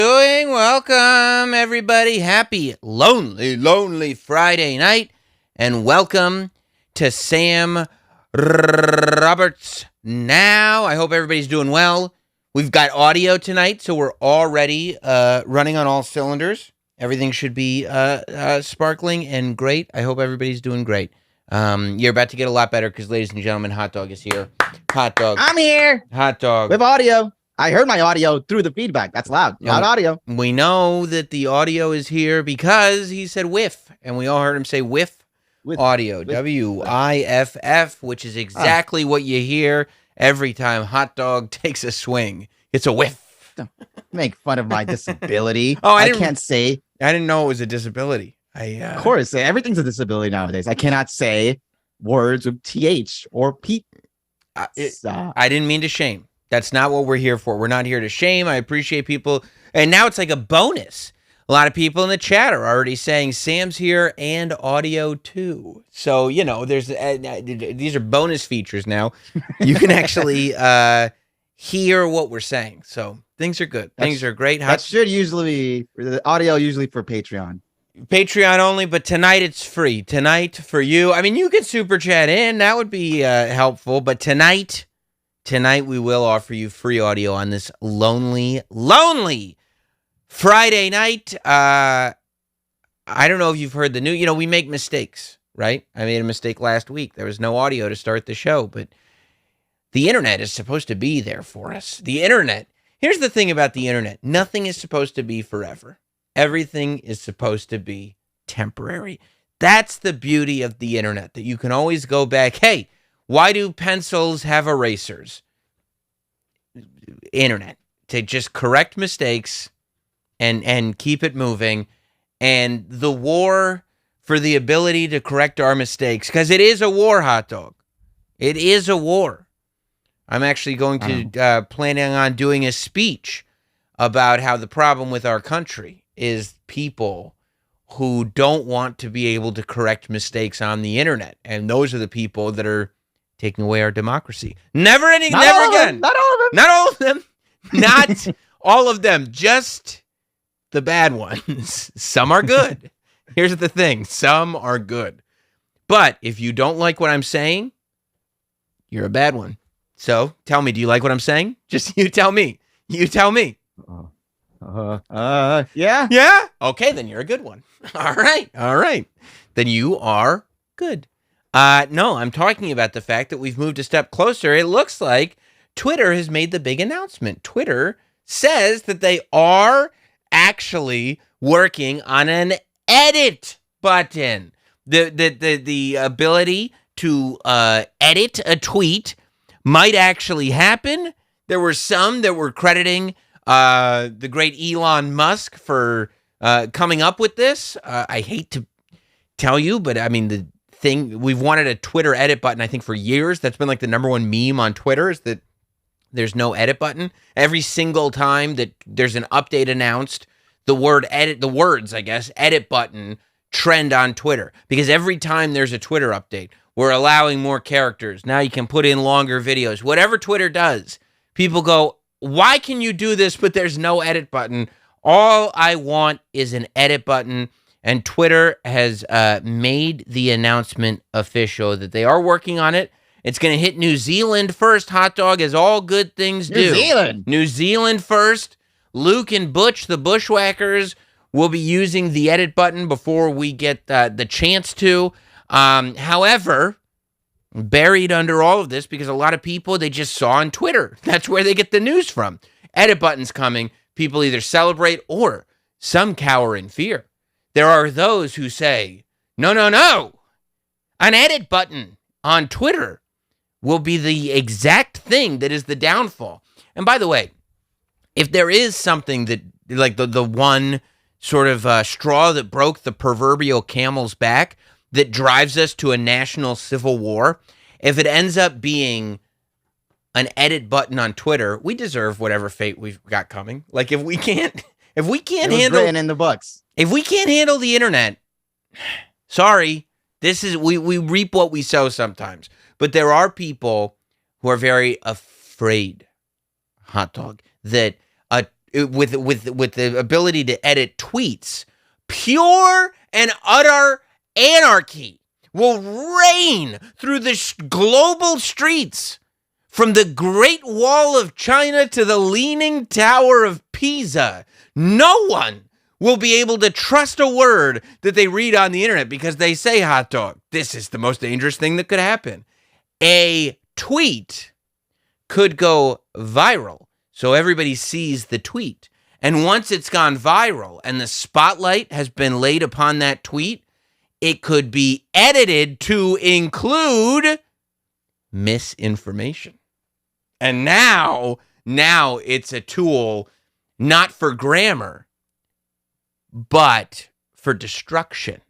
Doing welcome, everybody. Happy, lonely Friday night, and welcome to Sam Roberts Now. I hope everybody's doing well. We've got audio tonight, so we're already running on all cylinders. Everything should be sparkling and great. I hope everybody's doing great. You're about to get a lot better because, ladies and gentlemen, Hot Dog is here. Hot Dog. I'm here. Hot Dog. With audio. I heard my audio through the feedback. That's loud. Loud audio. We know that the audio is here because he said whiff, and we all heard him say whiff audio. W-I-F-F, which is exactly what you hear every time Hot Dog takes a swing. It's a whiff. Don't make fun of my disability. I can't say. I didn't know it was a disability. Of course, everything's a disability nowadays. I cannot say words with TH or P. I didn't mean to shame. That's not what we're here for. We're not here to shame. I appreciate people. And now it's like a bonus. A lot of people in the chat are already saying Sam's here and audio too. So, you know, there's these are bonus features now. You can actually hear what we're saying. So things are good. Things are great. That should usually be the audio usually for Patreon. Patreon only, but tonight it's free. Tonight for you. I mean, you can super chat in. That would be helpful. But tonight we will offer you free audio on this lonely Friday night. I don't know if you've heard the news. You know, we make mistakes, right? I made a mistake last week. There was no audio to start the show, but the internet is supposed to be there for us. The internet. Here's the thing about the internet. Nothing is supposed to be forever. Everything is supposed to be temporary. That's the beauty of the internet, that you can always go back. Hey, why do pencils have erasers? Internet. To just correct mistakes and keep it moving. And the war for the ability to correct our mistakes. Because it is a war, Hot Dog. It is a war. I'm actually going to planning on doing a speech about how the problem with our country is people who don't want to be able to correct mistakes on the internet. And those are the people that are taking away our democracy. Never again. Not all of them. Not all of them. Not all of them. Just the bad ones. Some are good. Here's the thing. Some are good. But if you don't like what I'm saying, you're a bad one. So tell me, do you like what I'm saying? Just you tell me. You tell me. Yeah. Yeah? Okay, then you're a good one. All right. Then you are good. No, I'm talking about the fact that we've moved a step closer. It looks like Twitter has made the big announcement. Twitter says that they are actually working on an edit button. The ability to edit a tweet might actually happen. There were some that were crediting the great Elon Musk for coming up with this. I hate to tell you, but I mean, the thing, we've wanted a Twitter edit button, I think, for years. That's been like the number one meme on Twitter, is that there's no edit button. Every single time that there's an update announced, the word edit, the words, I guess, edit button trend on Twitter. Because every time there's a Twitter update, we're allowing more characters. Now you can put in longer videos. Whatever Twitter does, people go, why can you do this, but there's no edit button? All I want is an edit button. And Twitter has made the announcement official that they are working on it. It's going to hit New Zealand first, Hot Dog, as all good things do. New Zealand first. Luke and Butch, the Bushwhackers, will be using the edit button before we get the chance to. However, buried under all of this, because a lot of people, they just saw on Twitter. That's where they get the news from. Edit button's coming. People either celebrate or some cower in fear. There are those who say, no. An edit button on Twitter will be the exact thing that is the downfall. And by the way, if there is something that, like the one sort of straw that broke the proverbial camel's back that drives us to a national civil war, if it ends up being an edit button on Twitter, we deserve whatever fate we've got coming. Like if we can't handle in the books. If we can't handle the internet, sorry, this is we reap what we sow sometimes. But there are people who are very afraid, Hot Dog, that with the ability to edit tweets, pure and utter anarchy will reign through the global streets, from the Great Wall of China to the Leaning Tower of Pisa. No one will be able to trust a word that they read on the internet because they say, hot dog, this is the most dangerous thing that could happen. A tweet could go viral, so everybody sees the tweet. And once it's gone viral and the spotlight has been laid upon that tweet, it could be edited to include misinformation. And now it's a tool not for grammar, but for destruction.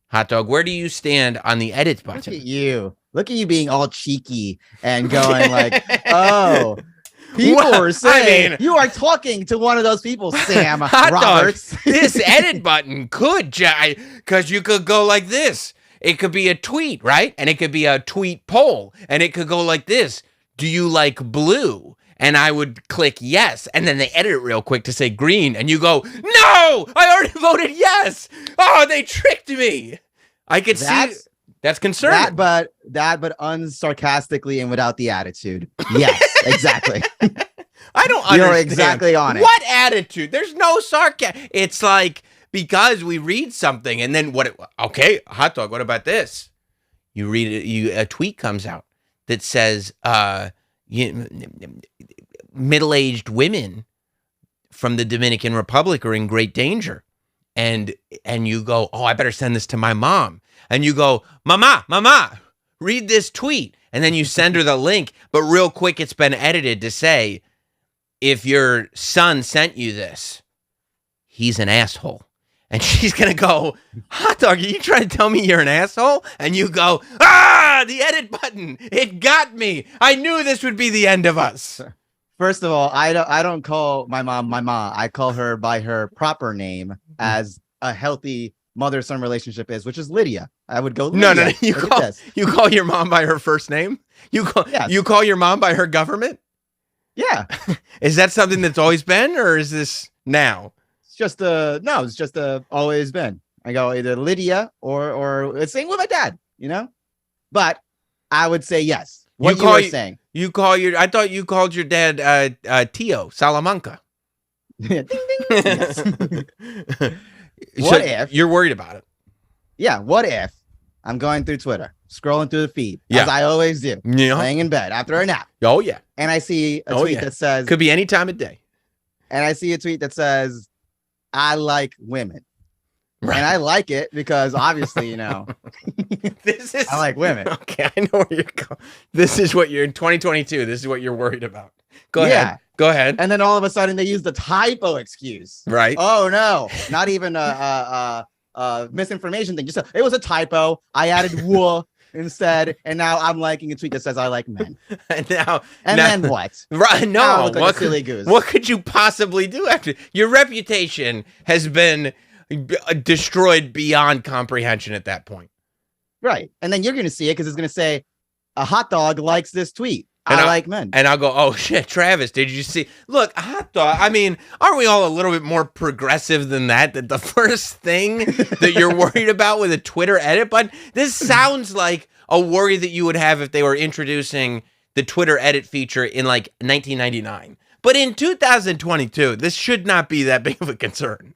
Hot dog, where do you stand on the edit button? Look at you. Look at you being all cheeky and going like, oh, people are saying you are talking to one of those people, Sam Roberts. Dog, this edit button could, because you could go like this. It could be a tweet, right? And it could be a tweet poll. And it could go like this. Do you like blue? And I would click yes. And then they edit it real quick to say green. And you go, no, I already voted yes. Oh, they tricked me. I could see that's concerning. That but unsarcastically and without the attitude. Yes, exactly. I don't understand. You're exactly on it. What attitude? There's no sarcasm. It's like, because we read something and then okay, hot dog, what about this? You read it, a tweet comes out that says middle-aged women from the Dominican Republic are in great danger. And you go, oh, I better send this to my mom. And you go, mama, read this tweet. And then you send her the link. But real quick, it's been edited to say, if your son sent you this, he's an asshole. And she's going to go, hot dog, are you trying to tell me you're an asshole? And you go, the edit button. It got me. I knew this would be the end of us. First of all, I don't call my mom my mom. I call her by her proper name, as a healthy mother-son relationship is, which is Lydia. I would go, Lydia. No. You call your mom by her first name? You call your mom by her government? Yeah. Is that something that's always been, or is this now? It's just always been. I go either Lydia or it's same with my dad, But I would say yes. What you were saying. I thought you called your dad Tio Salamanca. Ding, ding. Yes. What if you're worried about it? Yeah. What if I'm going through Twitter, scrolling through the feed, as I always do, laying in bed after a nap. Oh yeah. And I see a tweet that says, could be any time of day. And I see a tweet that says, I like women. Right. And I like it because obviously, I like women. Okay, I know where you're going. This is what you're in 2022. This is what you're worried about. Go ahead. Go ahead. And then all of a sudden they use the typo excuse. Right. Oh no, not even misinformation thing. Just it was a typo. I added "woo" instead, and now I'm liking a tweet that says I like men. And then what? Right? No, like a silly goose. What could you possibly do after your reputation has been destroyed beyond comprehension at that point? Right, and then you're going to see it because it's going to say a hot dog likes this tweet. I like men. And I'll go, oh shit, Travis, did you see? Look, hot dog. I mean, aren't we all a little bit more progressive than that? That the first thing that you're worried about with a Twitter edit button? This sounds like a worry that you would have if they were introducing the Twitter edit feature in like 1999. But in 2022, this should not be that big of a concern.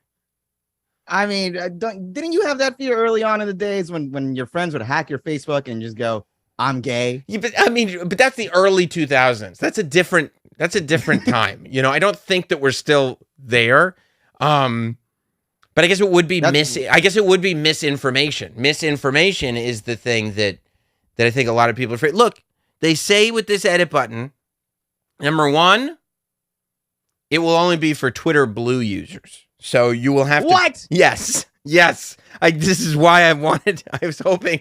I mean, didn't you have that fear early on in the days when your friends would hack your Facebook and just go, I'm gay? Yeah, but that's the early 2000s. That's a different time. I don't think that we're still there. But I guess it would be misinformation. Misinformation is the thing that I think a lot of people are afraid. Look, they say with this edit button, number one, it will only be for Twitter Blue users. So you will have to. What? Yes. This is why I was hoping.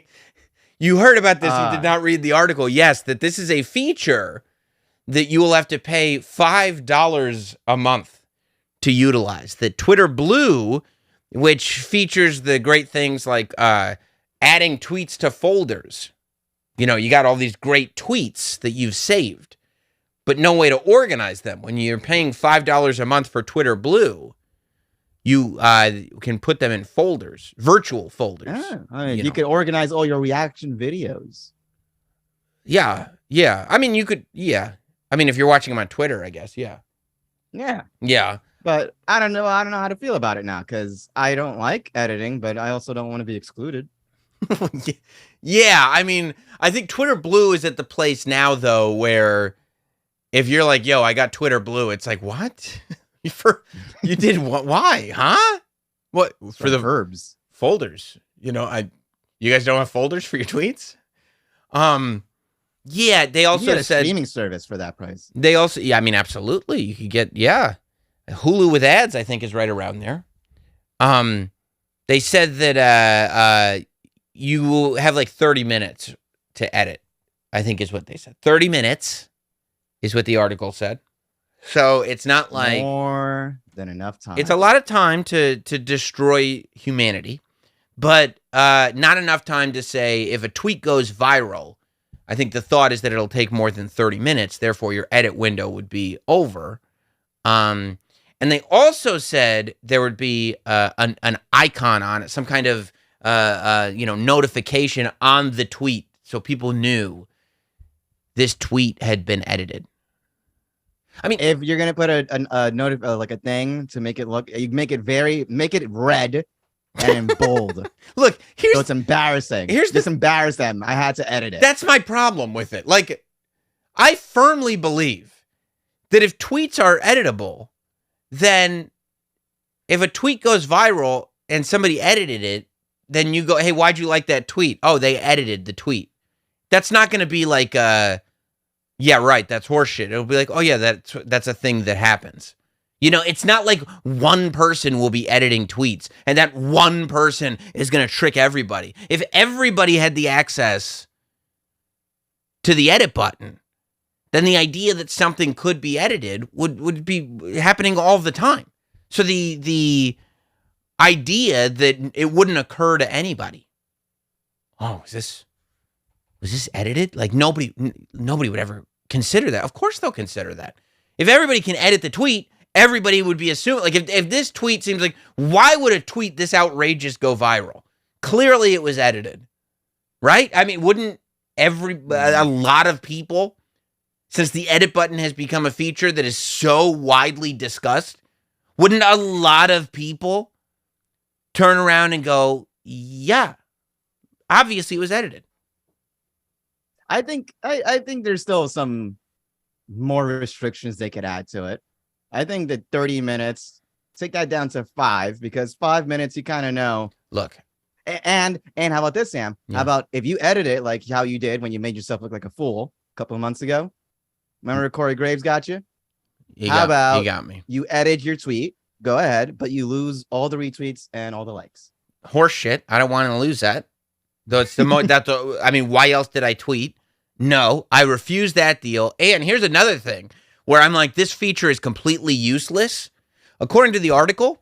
You heard about this. You did not read the article. Yes, that this is a feature that you will have to pay $5 a month to utilize. That Twitter Blue, which features the great things like adding tweets to folders. You got all these great tweets that you've saved. but no way to organize them. When you're paying $5 a month for Twitter Blue, you can put them in folders, virtual folders. You could organize all your reaction videos. Yeah. I mean, you could. Yeah. I mean, if you're watching them on Twitter, I guess. Yeah. Yeah. But I don't know how to feel about it now because I don't like editing, but I also don't want to be excluded. Yeah. I mean, I think Twitter Blue is at the place now, though, where if you're like, yo, I got Twitter Blue, it's like, what? You did what? Why? Huh? What? For the verbs. Folders. You guys don't have folders for your tweets? Yeah, they also said streaming service for that price. They also, I mean, absolutely. You could get, Hulu with ads, I think, is right around there. They said that you will have like 30 minutes to edit, I think is what they said. 30 minutes is what the article said. So it's not like more than enough time. It's a lot of time to destroy humanity, but not enough time to say if a tweet goes viral. I think the thought is that it'll take more than 30 minutes. Therefore, your edit window would be over. And they also said there would be an icon on it, some kind of notification on the tweet, so people knew this tweet had been edited. I mean, if you're gonna put a thing to make it look, you make it red and bold. Look, so it's embarrassing. Just embarrass them. I had to edit it. That's my problem with it. Like, I firmly believe that if tweets are editable, then if a tweet goes viral and somebody edited it, then you go, hey, why'd you like that tweet? Oh, they edited the tweet. That's not going to be like, yeah, right, that's horseshit. It'll be like, oh yeah, that's a thing that happens. It's not like one person will be editing tweets and that one person is going to trick everybody. If everybody had the access to the edit button, then the idea that something could be edited would be happening all the time. So the idea that it wouldn't occur to anybody. Oh, was this edited? Like nobody would ever consider that. Of course they'll consider that. If everybody can edit the tweet, everybody would be assuming, like, if this tweet seems like, why would a tweet this outrageous go viral? Clearly it was edited, right? I mean, wouldn't a lot of people, since the edit button has become a feature that is so widely discussed, wouldn't a lot of people turn around and go, yeah, obviously it was edited? I think there's still some more restrictions they could add to it. I think that 30 minutes, take that down to 5, because 5 minutes, you kind of know. Look. And how about this, Sam? Yeah. How about if you edit it like how you did when you made yourself look like a fool a couple of months ago? Remember Corey Graves got you? He got me. You edit your tweet, go ahead, but you lose all the retweets and all the likes. Horse shit. I don't want to lose that. Though it's I mean, why else did I tweet? No, I refuse that deal. And here's another thing where I'm like, this feature is completely useless. According to the article,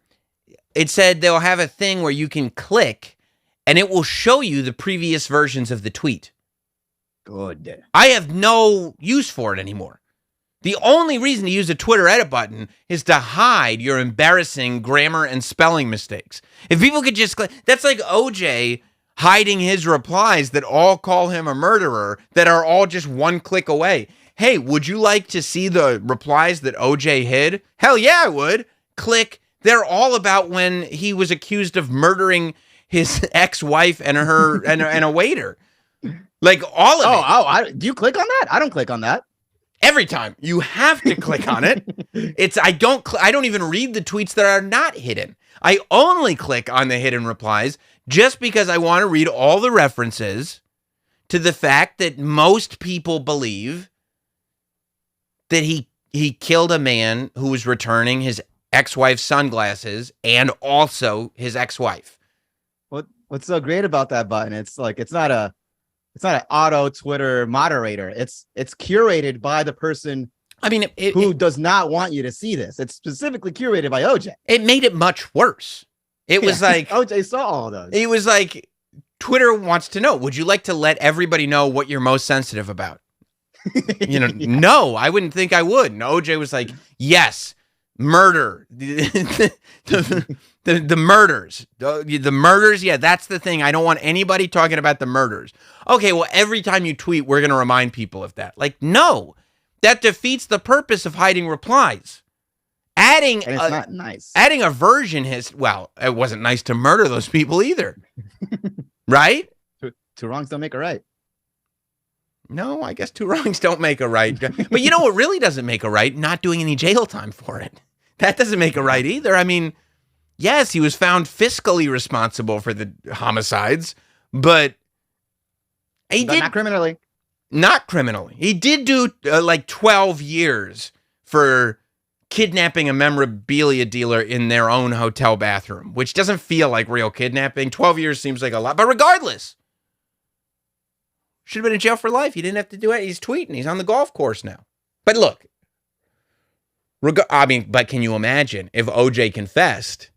it said they'll have a thing where you can click and it will show you the previous versions of the tweet. Good. I have no use for it anymore. The only reason to use a Twitter edit button is to hide your embarrassing grammar and spelling mistakes. If people could just click, that's like OJ hiding his replies that all call him a murderer, that are all just one click away. Hey, would you like to see the replies that OJ hid? Hell yeah, I would. Click. They're all about when he was accused of murdering his ex-wife and her and a waiter. Like all of it. Do you click on that? I don't click on that. Every time. You have to click on it. I don't even read the tweets that are not hidden. I only click on the hidden replies just because I want to read all the references to the fact that most people believe that he killed a man who was returning his ex-wife's sunglasses and also his ex-wife. What's so great about that button? It's like it's not an auto Twitter moderator. It's curated by the person. I mean, who does not want you to see this. It's specifically curated by OJ. It made it much worse. It was like OJ saw all those. It was like Twitter wants to know. Would you like to let everybody know what you're most sensitive about? No, I wouldn't think I would. And OJ was like, yes, murder. The murders. The murders, yeah, that's the thing. I don't want anybody talking about the murders. Okay, well, every time you tweet, we're going to remind people of that. Like, no, that defeats the purpose of hiding replies. Adding not nice. Adding a version well, it wasn't nice to murder those people either. Right? Two wrongs don't make a right. No, I guess two wrongs don't make a right. But you know what really doesn't make a right? Not doing any jail time for it. That doesn't make a right either. I mean, yes, he was found fiscally responsible for the homicides, but not criminally. Not criminally. He did do like 12 years for kidnapping a memorabilia dealer in their own hotel bathroom, which doesn't feel like real kidnapping. 12 years seems like a lot, but regardless, should have been in jail for life. He didn't have to do it. He's tweeting. He's on the golf course now. But look, but can you imagine if OJ confessed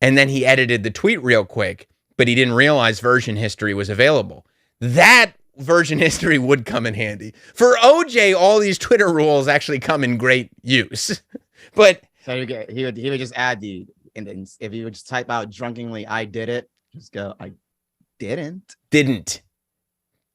and then he edited the tweet real quick, but he didn't realize version history was available? That version history would come in handy. For OJ, all these Twitter rules actually come in great use. But so he would just add if he would just type out drunkenly, I did it, just go, I didn't.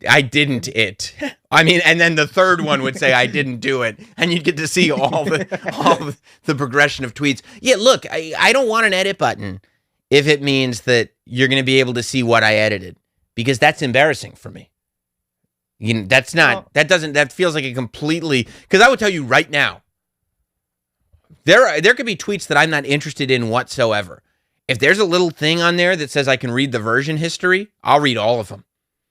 I didn't it. I mean, and then the third one would say, I didn't do it. And you'd get to see all the progression of tweets. Yeah, look, I don't want an edit button if it means that you're going to be able to see what I edited, because that's embarrassing for me. That feels like a completely, because I would tell you right now, there could be tweets that I'm not interested in whatsoever. If there's a little thing on there that says I can read the version history, I'll read all of them.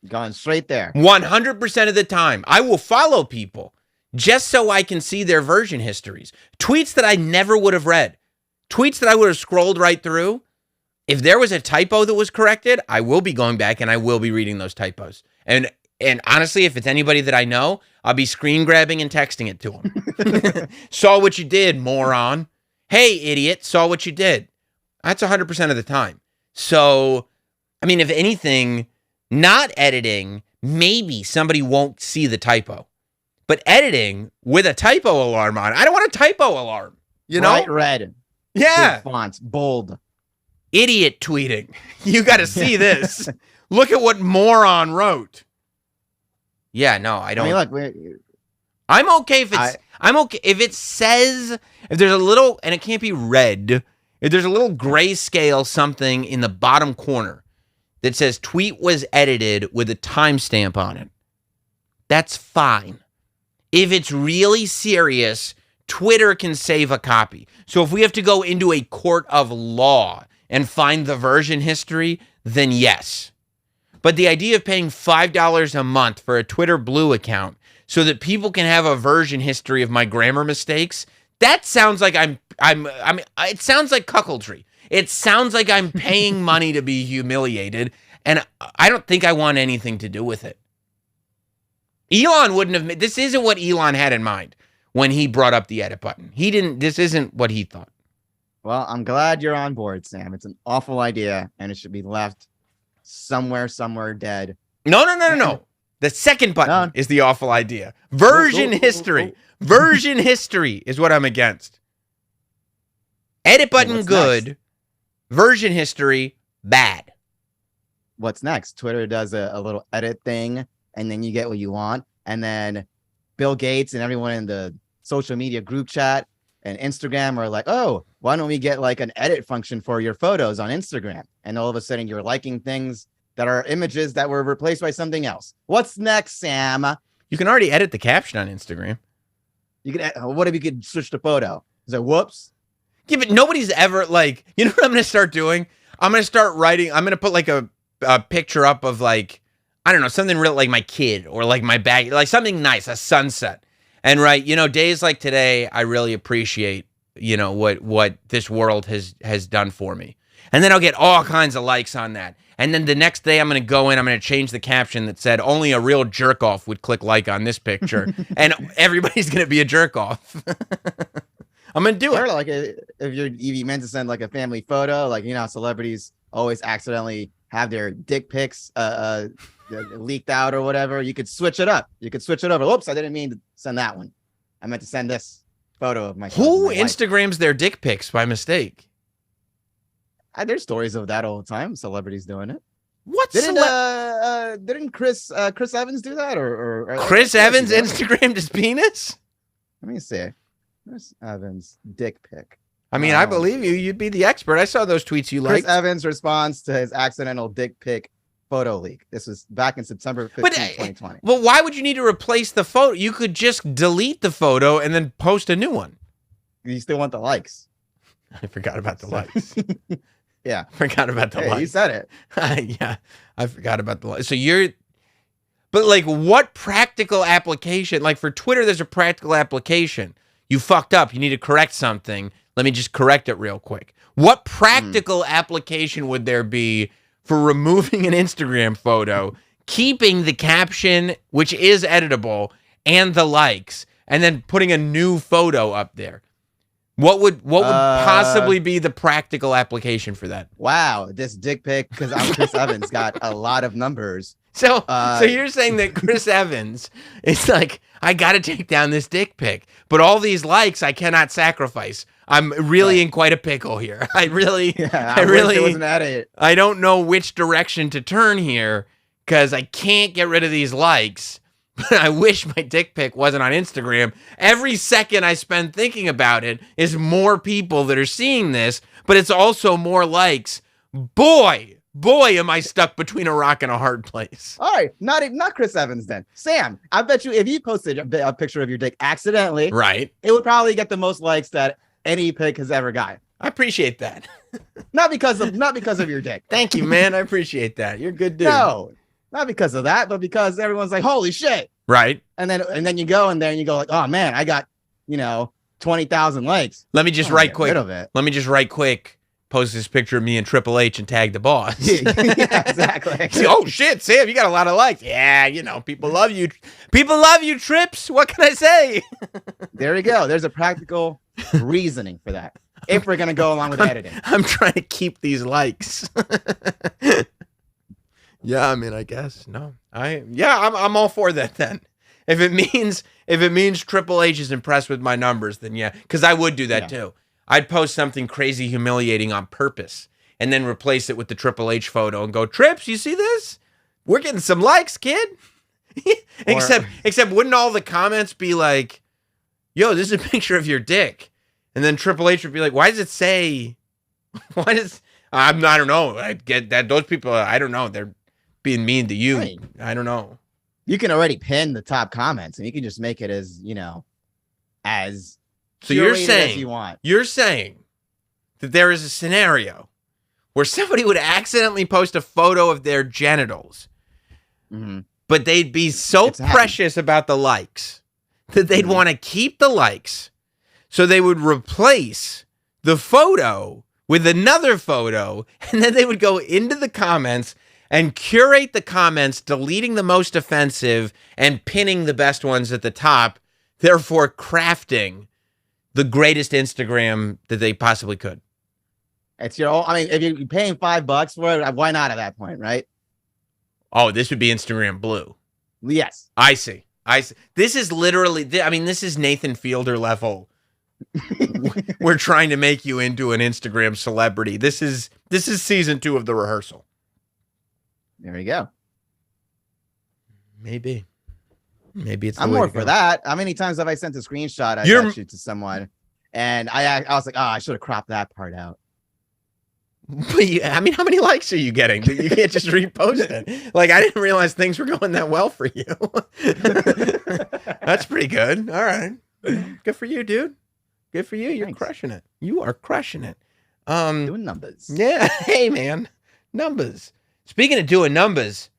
Going straight there. 100% of the time. I will follow people just so I can see their version histories. Tweets that I never would have read. Tweets that I would have scrolled right through. If there was a typo that was corrected, I will be going back and I will be reading those typos. And honestly, if it's anybody that I know, I'll be screen grabbing and texting it to them. Saw what you did, moron. Hey, idiot, saw what you did. That's 100% of the time. So, I mean, if anything, not editing, maybe somebody won't see the typo. But editing with a typo alarm on, I don't want a typo alarm. You know? Bright red. Yeah. Big fonts, bold. Idiot tweeting. You got to see this. Look at what moron wrote. Yeah, no, I don't. I mean, look, I'm okay if it's. I'm okay if it says, if there's a little, and it can't be red. If there's a little grayscale something in the bottom corner that says tweet was edited with a timestamp on it, that's fine. If it's really serious, Twitter can save a copy. So if we have to go into a court of law and find the version history, then yes. But the idea of paying $5 a month for a Twitter Blue account so that people can have a version history of my grammar mistakes, that sounds like it sounds like cuckoldry. It sounds like I'm paying money to be humiliated, and I don't think I want anything to do with it. Elon wouldn't have, this isn't what Elon had in mind when he brought up the edit button. This isn't what he thought. Well, I'm glad you're on board, Sam. It's an awful idea, and it should be left somewhere dead. No. The second button is the awful idea. Version history. Version history is what I'm against. Edit button, good. Next? Version history, bad. What's next? Twitter does a little edit thing, and then you get what you want. And then Bill Gates and everyone in the social media group chat and Instagram are like, oh, why don't we get like an edit function for your photos on Instagram? And all of a sudden you're liking things that are images that were replaced by something else. What's next, Sam? You can already edit the caption on Instagram. You can. What if you could switch the photo? Is it whoops? Yeah, but nobody's ever like, you know what I'm going to start doing? I'm going to start writing. I'm going to put like a picture up of like, I don't know, something real like my kid or like my bag, like something nice, a sunset. And right, you know, days like today, I really appreciate, you know, what this world has done for me. And then I'll get all kinds of likes on that. And then the next day I'm going to go in, I'm going to change the caption that said only a real jerk off would click like on this picture. And everybody's going to be a jerk off. I'm going to do it. Like if you meant to send like a family photo, like, you know, celebrities always accidentally have their dick pics, leaked out or whatever, you could switch it up. You could switch it over. Oops, I didn't mean to send that one. I meant to send this photo of my. Who Instagrams their dick pics by mistake? There's stories of that all the time. Celebrities doing it. What? Didn't Chris Evans do that or Chris Evans Instagrammed his penis? Let me see. Chris Evans dick pic. I mean, I believe you. You'd be the expert. I saw those tweets you liked. Chris Evans responds to his accidental dick pic photo leak. This was back in September 15, 2020. Well, why would you need to replace the photo? You could just delete the photo and then post a new one. You still want the likes. I forgot about the likes. Yeah. Forgot about the likes. You said it. Yeah, I forgot about the likes. So but like what practical application? Like for Twitter, there's a practical application. You fucked up. You need to correct something. Let me just correct it real quick. What practical application would there be for removing an Instagram photo, keeping the caption, which is editable, and the likes, and then putting a new photo up there? What would possibly be the practical application for that? Wow, this dick pic, because Chris Evans got a lot of numbers. So you're saying that Chris Evans is like, I got to take down this dick pic, but all these likes I cannot sacrifice. I'm really in quite a pickle here. I really wasn't at it. I don't know which direction to turn here because I can't get rid of these likes. But I wish my dick pic wasn't on Instagram. Every second I spend thinking about it is more people that are seeing this, but it's also more likes. Boy, am I stuck between a rock and a hard place. All right, not Chris Evans then. Sam, I bet you if you posted a picture of your dick accidentally, right, it would probably get the most likes that any pic has ever got. I appreciate that. not because of your dick. Thank you, man. I appreciate that. You're a good dude. No. Not because of that, but because everyone's like, holy shit. Right. And then you go in there and you go like, oh man, I got, 20,000 likes. Let me just write quick. Let me just write quick. Post this picture of me and Triple H and tag the boss. Yeah, exactly. Oh shit, Sam, you got a lot of likes. Yeah, people love you. People love you, Trips. What can I say? There we go. There's a practical reasoning for that. If we're gonna go along with editing. I'm trying to keep these likes. Yeah, I mean, I guess no. I'm all for that then. If it means Triple H is impressed with my numbers, then yeah, because I would do that too. I'd post something crazy humiliating on purpose and then replace it with the Triple H photo and go, Trips, you see this? We're getting some likes, kid. Except wouldn't all the comments be like, yo, this is a picture of your dick? And then Triple H would be like, why does it say? I don't know. I get that those people, I don't know. They're being mean to you. Right. I don't know. You can already pin the top comments and you can just make it as, as so you're saying as you want. You're saying that there is a scenario where somebody would accidentally post a photo of their genitals, but they'd be so precious about the likes that they'd want to keep the likes. So they would replace the photo with another photo, and then they would go into the comments and curate the comments, deleting the most offensive and pinning the best ones at the top, therefore crafting the greatest Instagram that they possibly could. It's if you're paying $5 for it, why not at that point, right? Oh, this would be Instagram Blue. Yes. I see. This is literally, this is Nathan Fielder level. We're trying to make you into an Instagram celebrity. This is season 2 of The Rehearsal. There you go. Maybe it's. I'm more for that. How many times have I sent a screenshot I got you to someone, and I was like, oh, I should have cropped that part out. But how many likes are you getting? You can't just repost it. Like I didn't realize things were going that well for you. That's pretty good. All right, good for you, dude. Good for you. You're crushing it. You are crushing it. Doing numbers. Yeah. Hey, man, numbers. Speaking of doing numbers,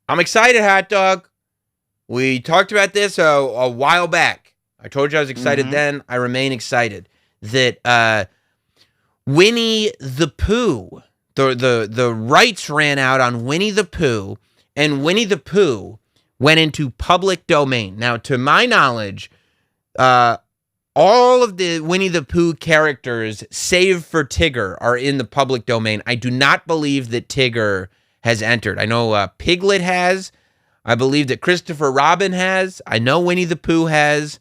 I'm excited, Hot Dog. We talked about this a while back. I told you I was excited then. I remain excited that Winnie the Pooh, the rights ran out on Winnie the Pooh, and Winnie the Pooh went into public domain. Now, to my knowledge, all of the Winnie the Pooh characters, save for Tigger, are in the public domain. I do not believe that Tigger has entered. I know Piglet has. I believe that Christopher Robin has. I know Winnie the Pooh has.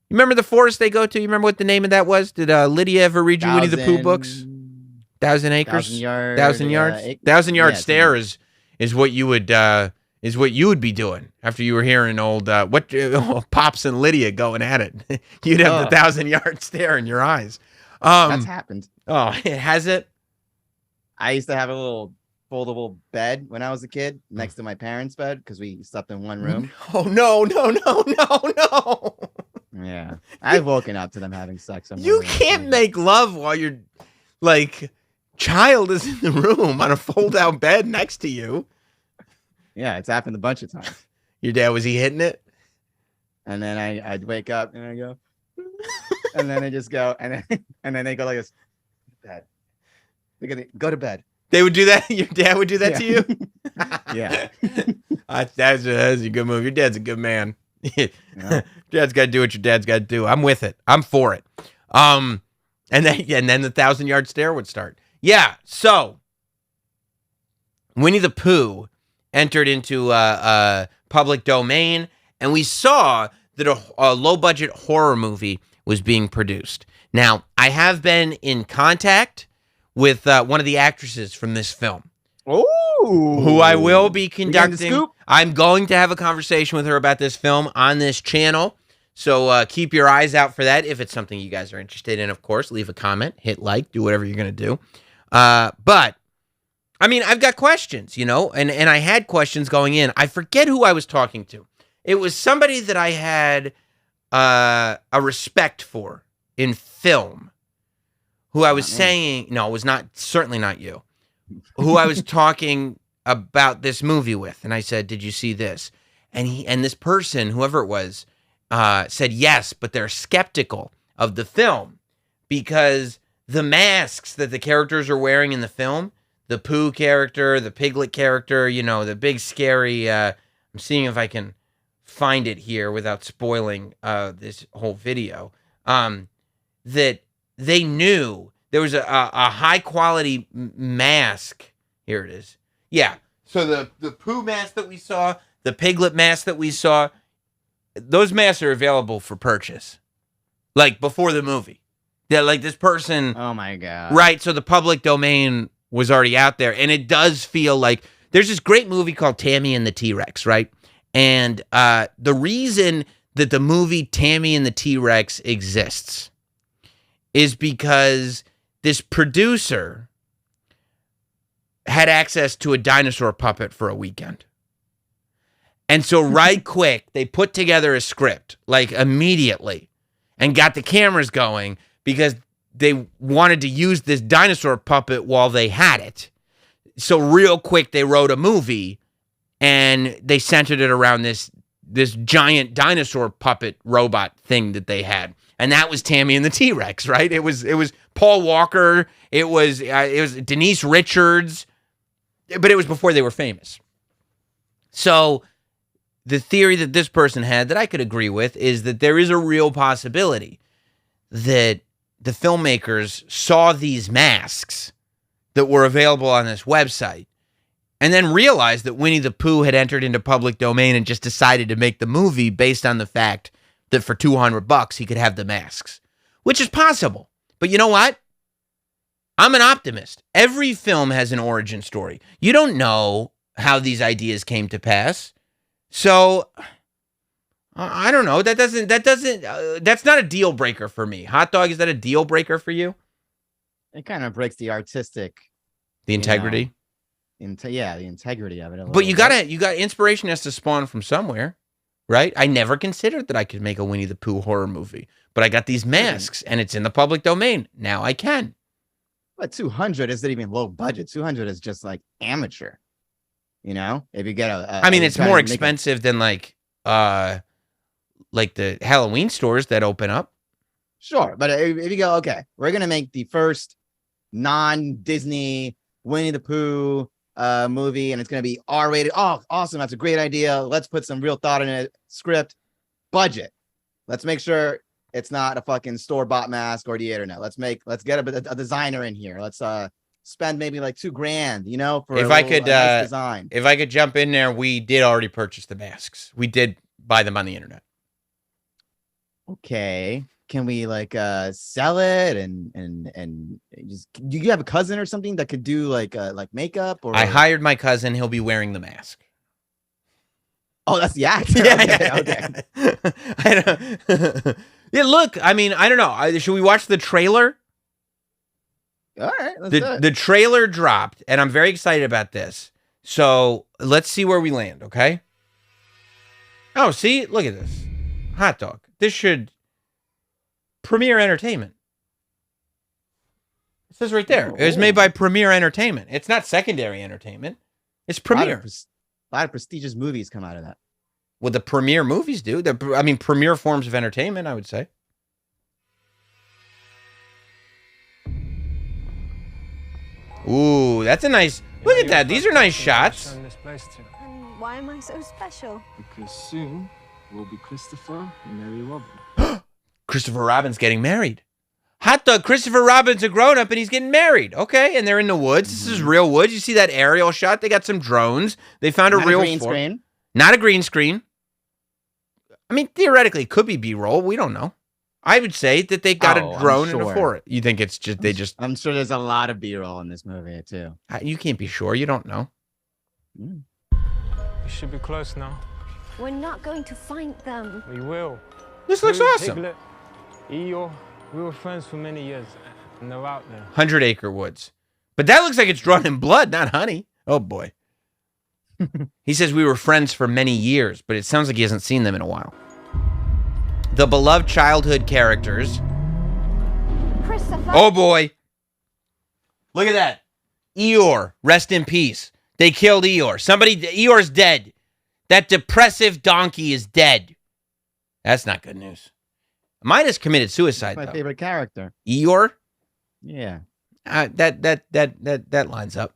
You remember the forest they go to? You remember what the name of that was? Did Lydia ever read you Winnie the Pooh books? 1,000 acres? 1,000 yards? 1,000 yard stare is what you would be doing after you were hearing old Pops and Lydia going at it. You'd have the 1,000 yard stare in your eyes. That's happened. Oh, has it? I used to have a little foldable bed when I was a kid next to my parents' bed because we slept in one room. Oh, no. Yeah. I've woken up to them having sex. You can't make love while your child is in the room on a fold-out bed next to you. Yeah, it's happened a bunch of times. Your dad, was he hitting it? And then I'd wake up and I go, and then I just go, and then they go like this. Dad, go to bed. They would do that? Your dad would do that to you? Yeah. That's a good move. Your dad's a good man. Yeah. Dad's got to do what your dad's got to do. I'm with it. I'm for it. And then the 1,000 yard stare would start. Yeah. So Winnie the Pooh entered into public domain, and we saw that a low budget horror movie was being produced. Now, I have been in contact with one of the actresses from this film. Oh, who I will be conducting. I'm going to have a conversation with her about this film on this channel. So keep your eyes out for that. If it's something you guys are interested in, of course, leave a comment, hit like, do whatever you're going to do. But, I mean, I've got questions, and I had questions going in. I forget who I was talking to. It was somebody that I had a respect for in film, who I was saying, no, it was certainly not you, who I was talking about this movie with. And I said, did you see this? And this person, whoever it was, said yes, but they're skeptical of the film because the masks that the characters are wearing in the film, the Pooh character, the Piglet character, the big scary, I'm seeing if I can find it here without spoiling this whole video, that they knew there was a high quality mask. Here it is. Yeah. So the Pooh mask that we saw, the Piglet mask that we saw, those masks are available for purchase, like before the movie. Yeah, like this person. Oh my God. Right. So the public domain was already out there, and it does feel like there's this great movie called Tammy and the T-Rex, right? And the reason that the movie Tammy and the T-Rex exists is because this producer had access to a dinosaur puppet for a weekend. And so right quick, they put together a script, like immediately, and got the cameras going because they wanted to use this dinosaur puppet while they had it. So real quick, they wrote a movie, and they centered it around this giant dinosaur puppet robot thing that they had. And that was Tammy and the T-Rex, right? It was Paul Walker. It was Denise Richards, but it was before they were famous. So the theory that this person had that I could agree with is that there is a real possibility that the filmmakers saw these masks that were available on this website and then realized that Winnie the Pooh had entered into public domain and just decided to make the movie based on the fact that for $200 he could have the masks, which is possible. But you know what? I'm an optimist. Every film has an origin story. You don't know how these ideas came to pass. So I don't know. That's not a deal breaker for me. Hot dog, is that a deal breaker for you? It kind of breaks the artistic, the integrity. The integrity of it. But you got inspiration has to spawn from somewhere, right? I never considered that I could make a Winnie the Pooh horror movie, but I got these masks and it's in the public domain. Now I can. But 200 isn't even low budget. 200 is just like amateur. If you get it's more expensive than like the Halloween stores that open up. Sure, but if you go, okay, we're gonna make the first non-Disney Winnie the Pooh movie, and it's gonna be R-rated. Oh, awesome! That's a great idea. Let's put some real thought in it. Script, budget. Let's make sure it's not a fucking store-bought mask or the internet. Let's get a designer in here. Let's spend maybe like $2,000, you know, for if a I could nice design. If I could jump in there, we did already purchase the masks. We did buy them on the internet. Okay. Can we like sell it and just, do you have a cousin or something that could do like makeup? Or I hired my cousin. He'll be wearing the mask. Oh, that's the actor. Okay. Yeah, look, I mean, I don't know. Should we watch the trailer? All right, let's do it. The trailer dropped, and I'm very excited about this. So let's see where we land, okay? Oh, see? Look at this. Hot dog. This should Premiere Entertainment. It says right there. It was made by Premiere Entertainment. It's not Secondary Entertainment. It's Premiere. A lot of prestigious movies come out of that. Well, the Premiere movies do. I mean, Premiere forms of entertainment, I would say. Ooh, that's a nice... Look at that. These are nice shots. And why am I so special? Because soon will be Christopher and Mary Robin. Christopher Robin's getting married. Hot dog, Christopher Robin's a grown-up and he's getting married. Okay, and they're in the woods. This is real woods. You see that aerial shot? They got some drones. They found a real green screen. Not a green screen. I mean, theoretically, it could be B-roll. We don't know. I would say that they got a drone and a forest. You think it's just I'm sure there's a lot of B-roll in this movie too. You can't be sure. You don't know. We should be close now. We're not going to find them. We will. This looks awesome. Piglet, Eeyore, we were friends for many years, and they're out there. 100-acre woods. But that looks like it's drawn in blood, not honey. Oh, boy. He says we were friends for many years, but it sounds like he hasn't seen them in a while. The beloved childhood characters. Christopher. Oh, boy. Look at that. Eeyore, rest in peace. They killed Eeyore. Eeyore's dead. That depressive donkey is dead. That's not good news. Midas committed suicide. That's my favorite character. Eeyore? Yeah. That lines up.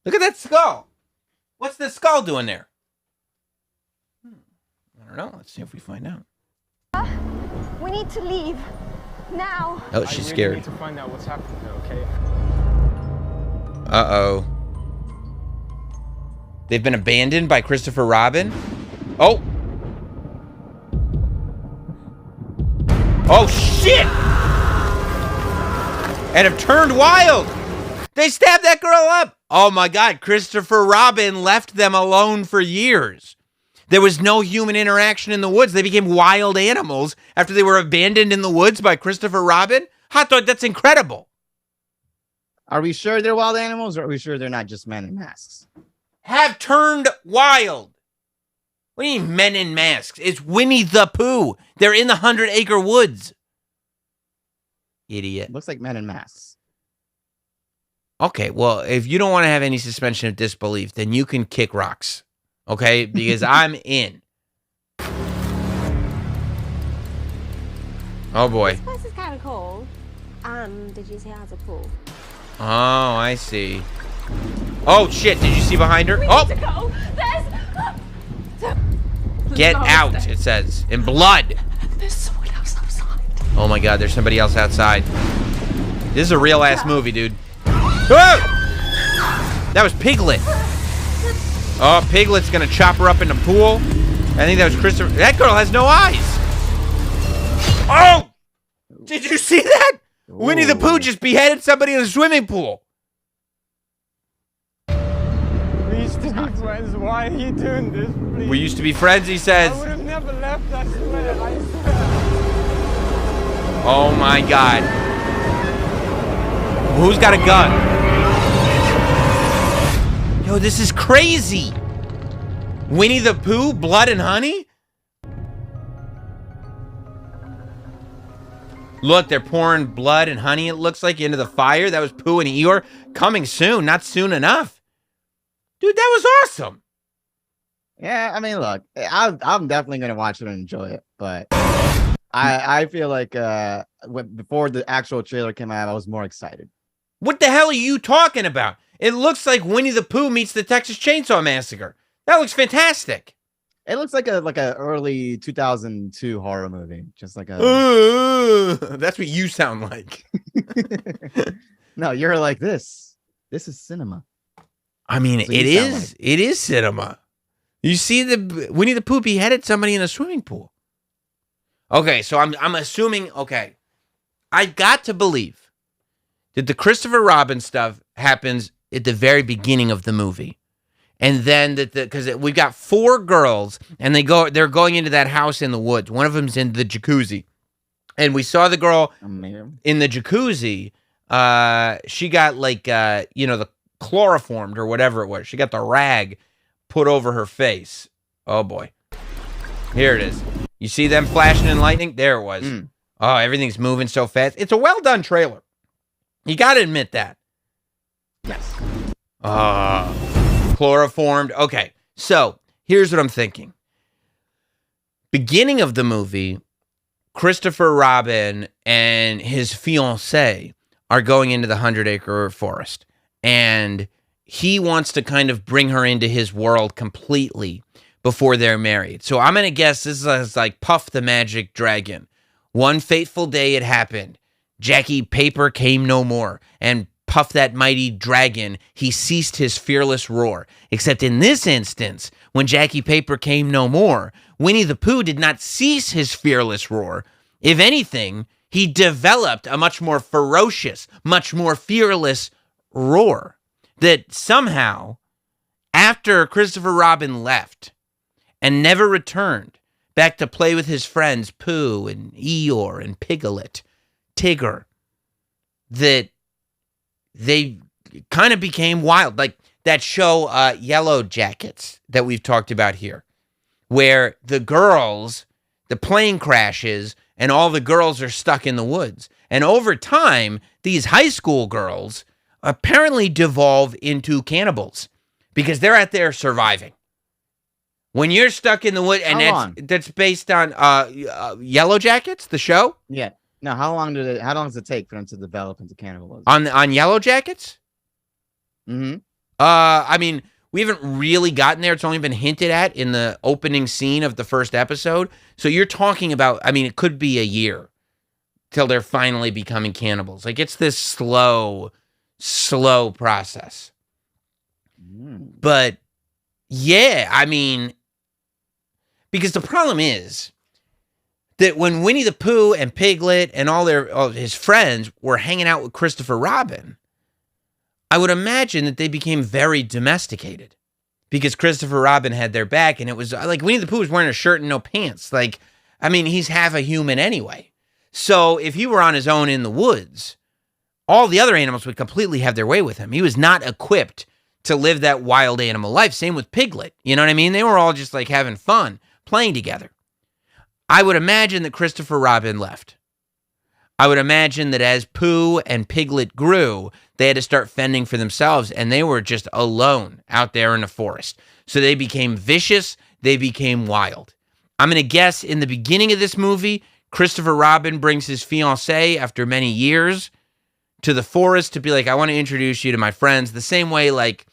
Look at that skull. What's the skull doing there? I don't know. Let's see if we find out. We need to leave now. Oh, she's scared. We need to find out what's happening there, okay? Uh-oh. They've been abandoned by Christopher Robin. Oh. Oh, shit! And have turned wild. They stabbed that girl up. Oh, my God. Christopher Robin left them alone for years. There was no human interaction in the woods. They became wild animals after they were abandoned in the woods by Christopher Robin. Hot dog, that's incredible. Are we sure they're wild animals, or are we sure they're not just men in masks? Have turned wild. What do you mean men in masks? It's Winnie the Pooh. They're in the 100-acre woods. Idiot. Looks like men in masks. Okay, well, if you don't want to have any suspension of disbelief, then you can kick rocks. Okay? Because I'm in. Oh, boy. This place is kind of cold. Did you see it has a pool? Oh, I see. Oh, shit. Did you see behind her? We Oh! need to go. Get out, it says. In blood. There's someone else outside. Oh, my God. There's somebody else outside. This is a real-ass movie, dude. Whoa! That was Piglet. Oh, Piglet's going to chop her up in the pool. I think that was Christopher. That girl has no eyes. Oh! Did you see that? Ooh. Winnie the Pooh just beheaded somebody in a swimming pool. We used to be friends. Why are you doing this, please? We used to be friends, he says. I would have never left, I swear. Oh, my God. Who's got a gun? Yo, this is crazy. Winnie the Pooh, blood and honey? Look, they're pouring blood and honey, it looks like, into the fire. That was Pooh and Eeyore. Coming soon, not soon enough. Dude, that was awesome. Yeah, I mean, look, I'm definitely going to watch it and enjoy it, but I feel like before the actual trailer came out, I was more excited. What the hell are you talking about? It looks like Winnie the Pooh meets the Texas Chainsaw Massacre. That looks fantastic. It looks like a early 2002 horror movie, just like a. That's what you sound like. No, you're like this. This is cinema. I mean, it is cinema. You see the Winnie the Pooh beheaded somebody in a swimming pool. Okay, so I'm assuming, okay, I got to believe that the Christopher Robin stuff happens at the very beginning of the movie. And then because we've got 4 girls and they're going into that house in the woods. One of them's in the jacuzzi. And we saw the girl in the jacuzzi. She got the chloroformed or whatever it was. She got the rag put over her face. Oh boy. Here it is. You see them flashing and lightning? There it was. Oh, everything's moving so fast. It's a well done trailer. You got to admit that. Yes. Chloroformed. Okay. So here's what I'm thinking. Beginning of the movie, Christopher Robin and his fiancée are going into the 100-acre forest. And he wants to kind of bring her into his world completely before they're married. So I'm going to guess this is like Puff the Magic Dragon. One fateful day it happened. Jackie Paper came no more. And Puff that mighty dragon, he ceased his fearless roar. Except in this instance, when Jackie Paper came no more, Winnie the Pooh did not cease his fearless roar. If anything, he developed a much more ferocious, much more fearless roar. That somehow, after Christopher Robin left and never returned back to play with his friends Pooh and Eeyore and Piglet, Tigger, that they kind of became wild. Like that show Yellow Jackets that we've talked about here, where the plane crashes and all the girls are stuck in the woods. And over time, these high school girls apparently devolve into cannibals because they're out there surviving. When you're stuck in the wood, and that's based on Yellow Jackets, the show. Yeah. Now, how long does it take for them to develop into cannibalism? On Yellow Jackets? Mm-hmm. I mean, we haven't really gotten there. It's only been hinted at in the opening scene of the first episode. So you're talking about, I mean, it could be a year till they're finally becoming cannibals. Like it's this slow process. But yeah, I mean, because the problem is that when Winnie the Pooh and Piglet and all his friends were hanging out with Christopher Robin, I would imagine that they became very domesticated because Christopher Robin had their back, and it was like Winnie the Pooh was wearing a shirt and no pants. Like, I mean, he's half a human anyway. So if he were on his own in the woods, all the other animals would completely have their way with him. He was not equipped to live that wild animal life. Same with Piglet. You know what I mean? They were all just like having fun, playing together. I would imagine that Christopher Robin left. I would imagine that as Pooh and Piglet grew, they had to start fending for themselves, and they were just alone out there in the forest. So they became vicious. They became wild. I'm going to guess in the beginning of this movie, Christopher Robin brings his fiancée after many years to the forest to be like, I want to introduce you to my friends. The same way, like,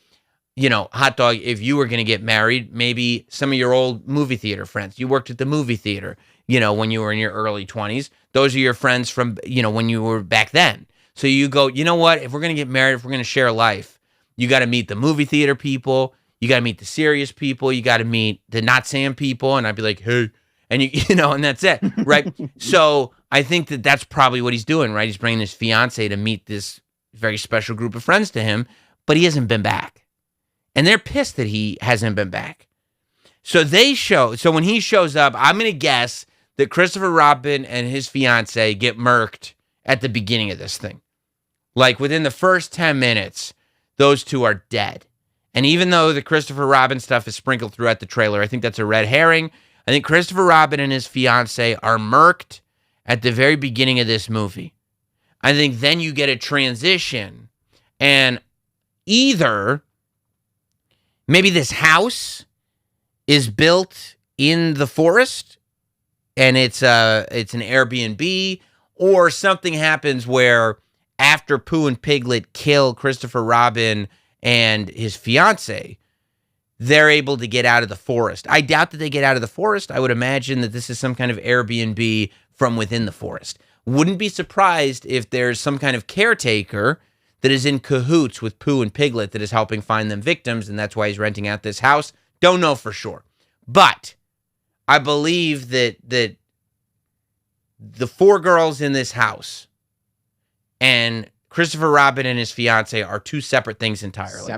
you know, Hot Dog, if you were going to get married, maybe some of your old movie theater friends. You worked at the movie theater, you know, when you were in your early 20s. Those are your friends from, you know, when you were back then. So you go, you know what? If we're going to get married, if we're going to share life, you got to meet the movie theater people. You got to meet the serious people. You got to meet the Notsam people. And I'd be like, hey, and you know, and that's it, right? So I think that that's probably what he's doing, right? He's bringing his fiance to meet this very special group of friends to him, but he hasn't been back. And they're pissed that he hasn't been back. So when he shows up, I'm going to guess that Christopher Robin and his fiance get murked at the beginning of this thing. Like within the first 10 minutes, those two are dead. And even though the Christopher Robin stuff is sprinkled throughout the trailer, I think that's a red herring. I think Christopher Robin and his fiance are murked at the very beginning of this movie. I think then you get a transition, and either maybe this house is built in the forest and it's an Airbnb, or something happens where after Pooh and Piglet kill Christopher Robin and his fiance, they're able to get out of the forest. I doubt that they get out of the forest. I would imagine that this is some kind of Airbnb from within the forest. Wouldn't be surprised if there's some kind of caretaker that is in cahoots with Pooh and Piglet that is helping find them victims, and that's why he's renting out this house. Don't know for sure. But I believe that the 4 girls in this house and Christopher Robin and his fiance are 2 separate things entirely.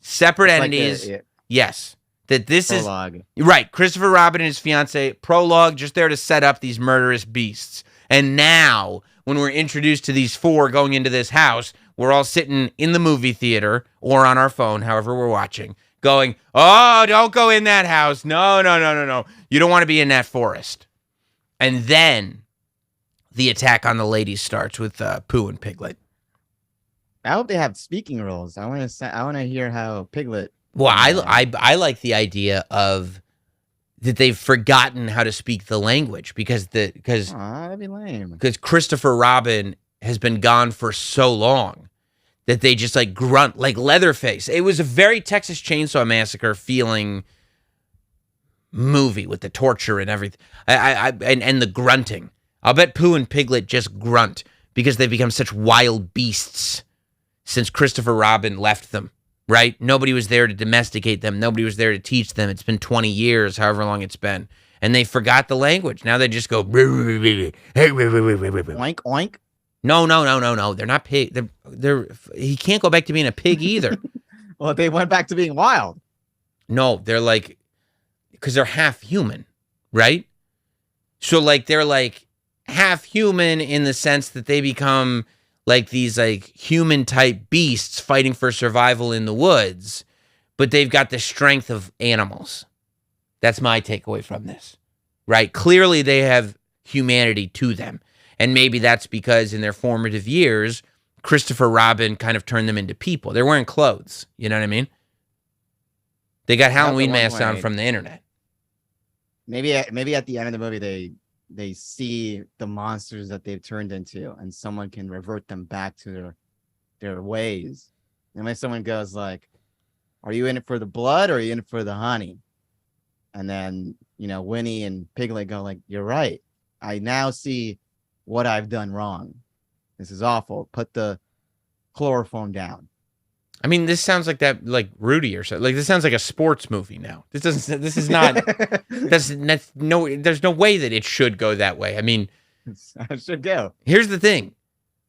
Separate entities. Yes. That this prologue. Is right. Christopher Robin and his fiance, prologue, just there to set up these murderous beasts. And now, when we're introduced to these 4 going into this house, we're all sitting in the movie theater or on our phone, however we're watching, going, "Oh, don't go in that house. No. You don't want to be in that forest." And then the attack on the ladies starts with Pooh and Piglet. I hope they have speaking roles. I want to hear how Piglet. Well, I like the idea of that they've forgotten how to speak the language because that'd be lame. Because Christopher Robin has been gone for so long that they just like grunt like Leatherface. It was a very Texas Chainsaw Massacre feeling movie with the torture and everything. And the grunting. I'll bet Pooh and Piglet just grunt because they've become such wild beasts since Christopher Robin left them. Right? Nobody was there to domesticate them. Nobody was there to teach them. It's been 20 years, however long it's been. And they forgot the language. Now they just go, oink, oink. No. They're not pig. He can't go back to being a pig either. Well, they went back to being wild. No, they're like, because they're half human, right? So like, they're like half human in the sense that they become like these like human type beasts fighting for survival in the woods, but they've got the strength of animals. That's my takeaway from this, right? Clearly they have humanity to them. And maybe that's because in their formative years, Christopher Robin kind of turned them into people. They're wearing clothes. You know what I mean? They got Halloween masks on from the internet. Maybe at the end of the movie, they see the monsters that they've turned into, and someone can revert them back to their ways. And when someone goes like, "Are you in it for the blood or are you in it for the honey?" And then, Winnie and Piglet go like, "You're right. I now see what I've done wrong. This is awful. Put the chloroform down." I mean, this sounds like that, like Rudy or something. Like this sounds like a sports movie now. This is not. there's no way that it should go that way. I mean, it should go. Here's the thing: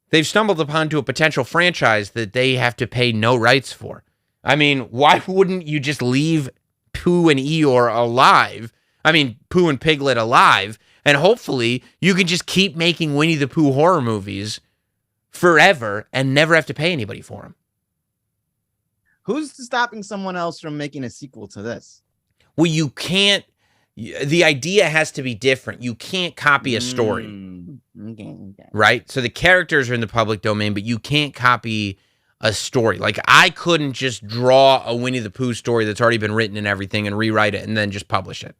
they've stumbled upon to a potential franchise that they have to pay no rights for. I mean, why wouldn't you just leave Pooh and Eeyore alive? I mean, Pooh and Piglet alive, and hopefully you can just keep making Winnie the Pooh horror movies forever and never have to pay anybody for them. Who's stopping someone else from making a sequel to this? Well, you can't. The idea has to be different. You can't copy a story. Okay. Right? So the characters are in the public domain, but you can't copy a story. Like, I couldn't just draw a Winnie the Pooh story that's already been written and everything and rewrite it and then just publish it.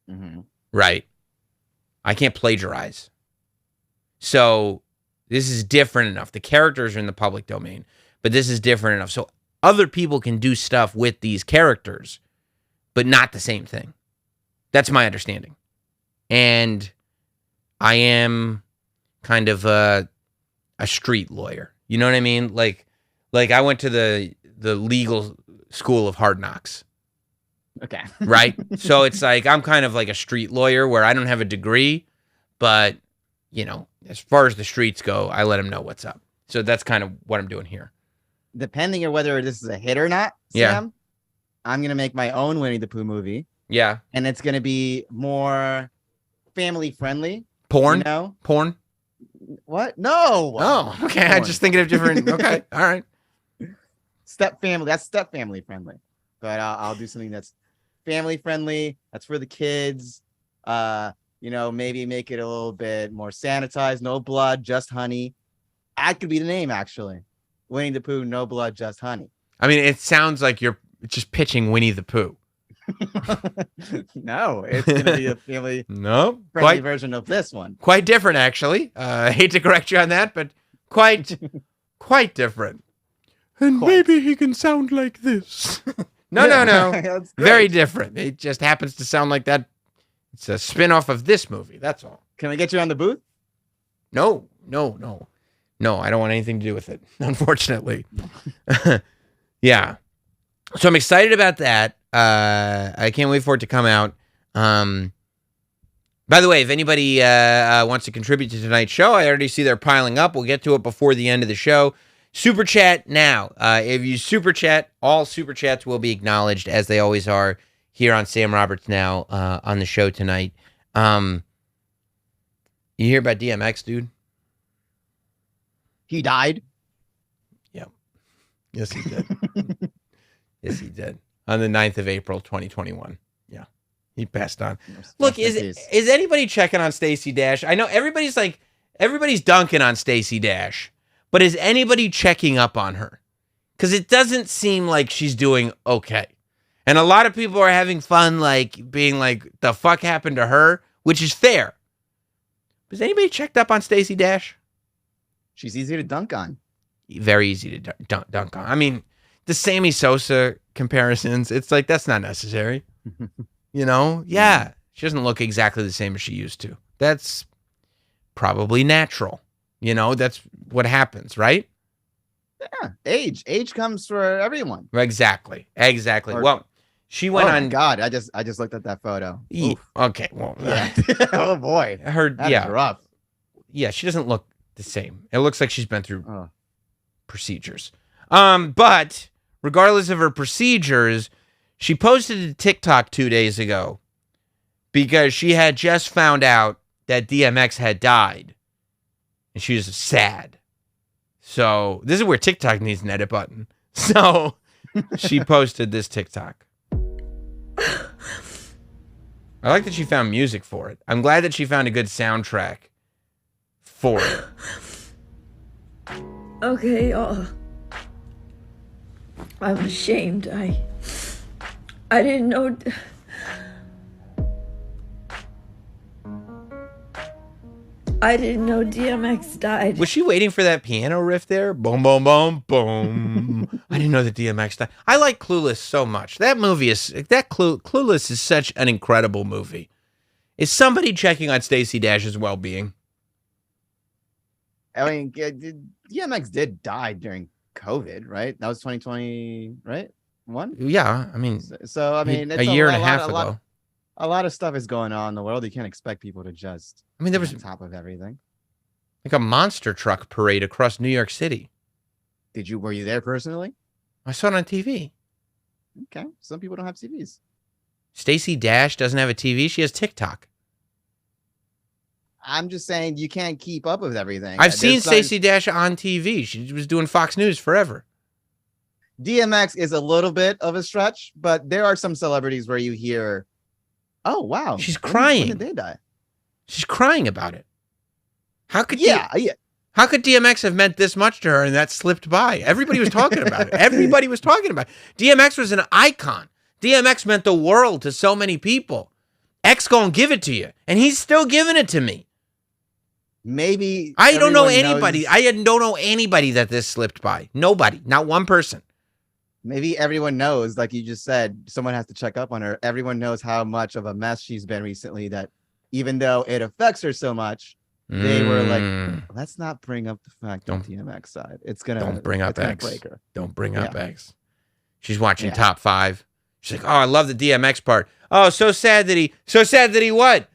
Mm-hmm. Right? I can't plagiarize. So this is different enough. The characters are in the public domain, but this is different enough. So other people can do stuff with these characters, but not the same thing. That's my understanding. And I am kind of a street lawyer. You know what I mean? Like I went to the legal school of hard knocks. Okay. Right? So it's like I'm kind of like a street lawyer where I don't have a degree, but, as far as the streets go, I let them know what's up. So that's kind of what I'm doing here. Depending on whether this is a hit or not, Sam, I'm going to make my own Winnie the Pooh movie. Yeah. And it's going to be more family friendly. Porn? Porn? What? No. Oh, okay. I'm just thinking of different. Okay. All right. Step family. That's step family friendly. But I'll do something that's family friendly. That's for the kids. Maybe make it a little bit more sanitized. No blood, just honey. That could be the name, actually. Winnie the Pooh, no blood, just honey. I mean, it sounds like you're just pitching Winnie the Pooh. No, it's going to be a family friendly version of this one. Quite different, actually. I hate to correct you on that, but quite different. And maybe he can sound like this. No. Very different. It just happens to sound like that. It's a spin-off of this movie. That's all. Can we get you on the booth? No. No, I don't want anything to do with it, unfortunately. Yeah. So I'm excited about that. I can't wait for it to come out. By the way, if anybody wants to contribute to tonight's show, I already see they're piling up. We'll get to it before the end of the show. Super chat now. If you super chat, all super chats will be acknowledged as they always are here on Sam Roberts Now on the show tonight. You hear about DMX, dude? He died? Yeah. Yes, he did. Yes, he did. On the 9th of April, 2021. Yeah. He passed on. Look, is anybody checking on Stacy Dash? I know everybody's dunking on Stacy Dash, but is anybody checking up on her? Because it doesn't seem like she's doing okay. And a lot of people are having fun, like, being like, the fuck happened to her? Which is fair. Has anybody checked up on Stacy Dash? She's easy to dunk on. Very easy to dunk on. I mean, the Sammy Sosa comparisons, it's like, that's not necessary. You know? Yeah. She doesn't look exactly the same as she used to. That's probably natural. You know, that's what happens, right? Yeah. Age comes for everyone. Exactly. Well, she went on. God, I just looked at that photo. Okay. Well, yeah. Oh boy. That's rough. Yeah, she doesn't look the same. It looks like she's been through procedures. But regardless of her procedures, she posted a TikTok 2 days ago because she had just found out that DMX had died. And she was sad. So this is where TikTok needs an edit button. So she posted this TikTok. I like that she found music for it. I'm glad that she found a good soundtrack for it. Okay, y'all. I'm ashamed. I didn't know. I didn't know DMX died. Was she waiting for that piano riff there? Boom, boom, boom, boom. I didn't know that DMX died. I like Clueless so much. That movie is Clueless is such an incredible movie. Is somebody checking on Stacy Dash's well-being? I mean, DMX did die during COVID, right? That was 2020, right? Yeah, I mean, so I mean, it's a year and a half ago. A lot of stuff is going on in the world. You can't expect people to just. I mean, there was on top of everything. Like a monster truck parade across New York City. Were you there personally? I saw it on TV. Okay, some people don't have TVs. Stacy Dash doesn't have a TV. She has TikTok. I'm just saying you can't keep up with everything. I've seen Stacy Dash on TV. She was doing Fox News forever. DMX is a little bit of a stretch, but there are some celebrities where you hear, oh, wow. She's crying. When did they die? She's crying about it. How could How could DMX have meant this much to her and that slipped by? Everybody was talking about it. Everybody was talking about it. DMX was an icon. DMX meant the world to so many people. X gonna give it to you, and he's still giving it to me. Maybe I don't know anybody. I don't know anybody that this slipped by. Nobody, not one person. Maybe everyone knows, like you just said, someone has to check up on her. Everyone knows how much of a mess she's been recently, that even though it affects her so much, they were like, let's not bring up the fact on DMX side. It's going to Don't bring up X. Break her. Don't bring up X. She's watching Top 5. She's like, oh, I love the DMX part. Oh, so sad that he what?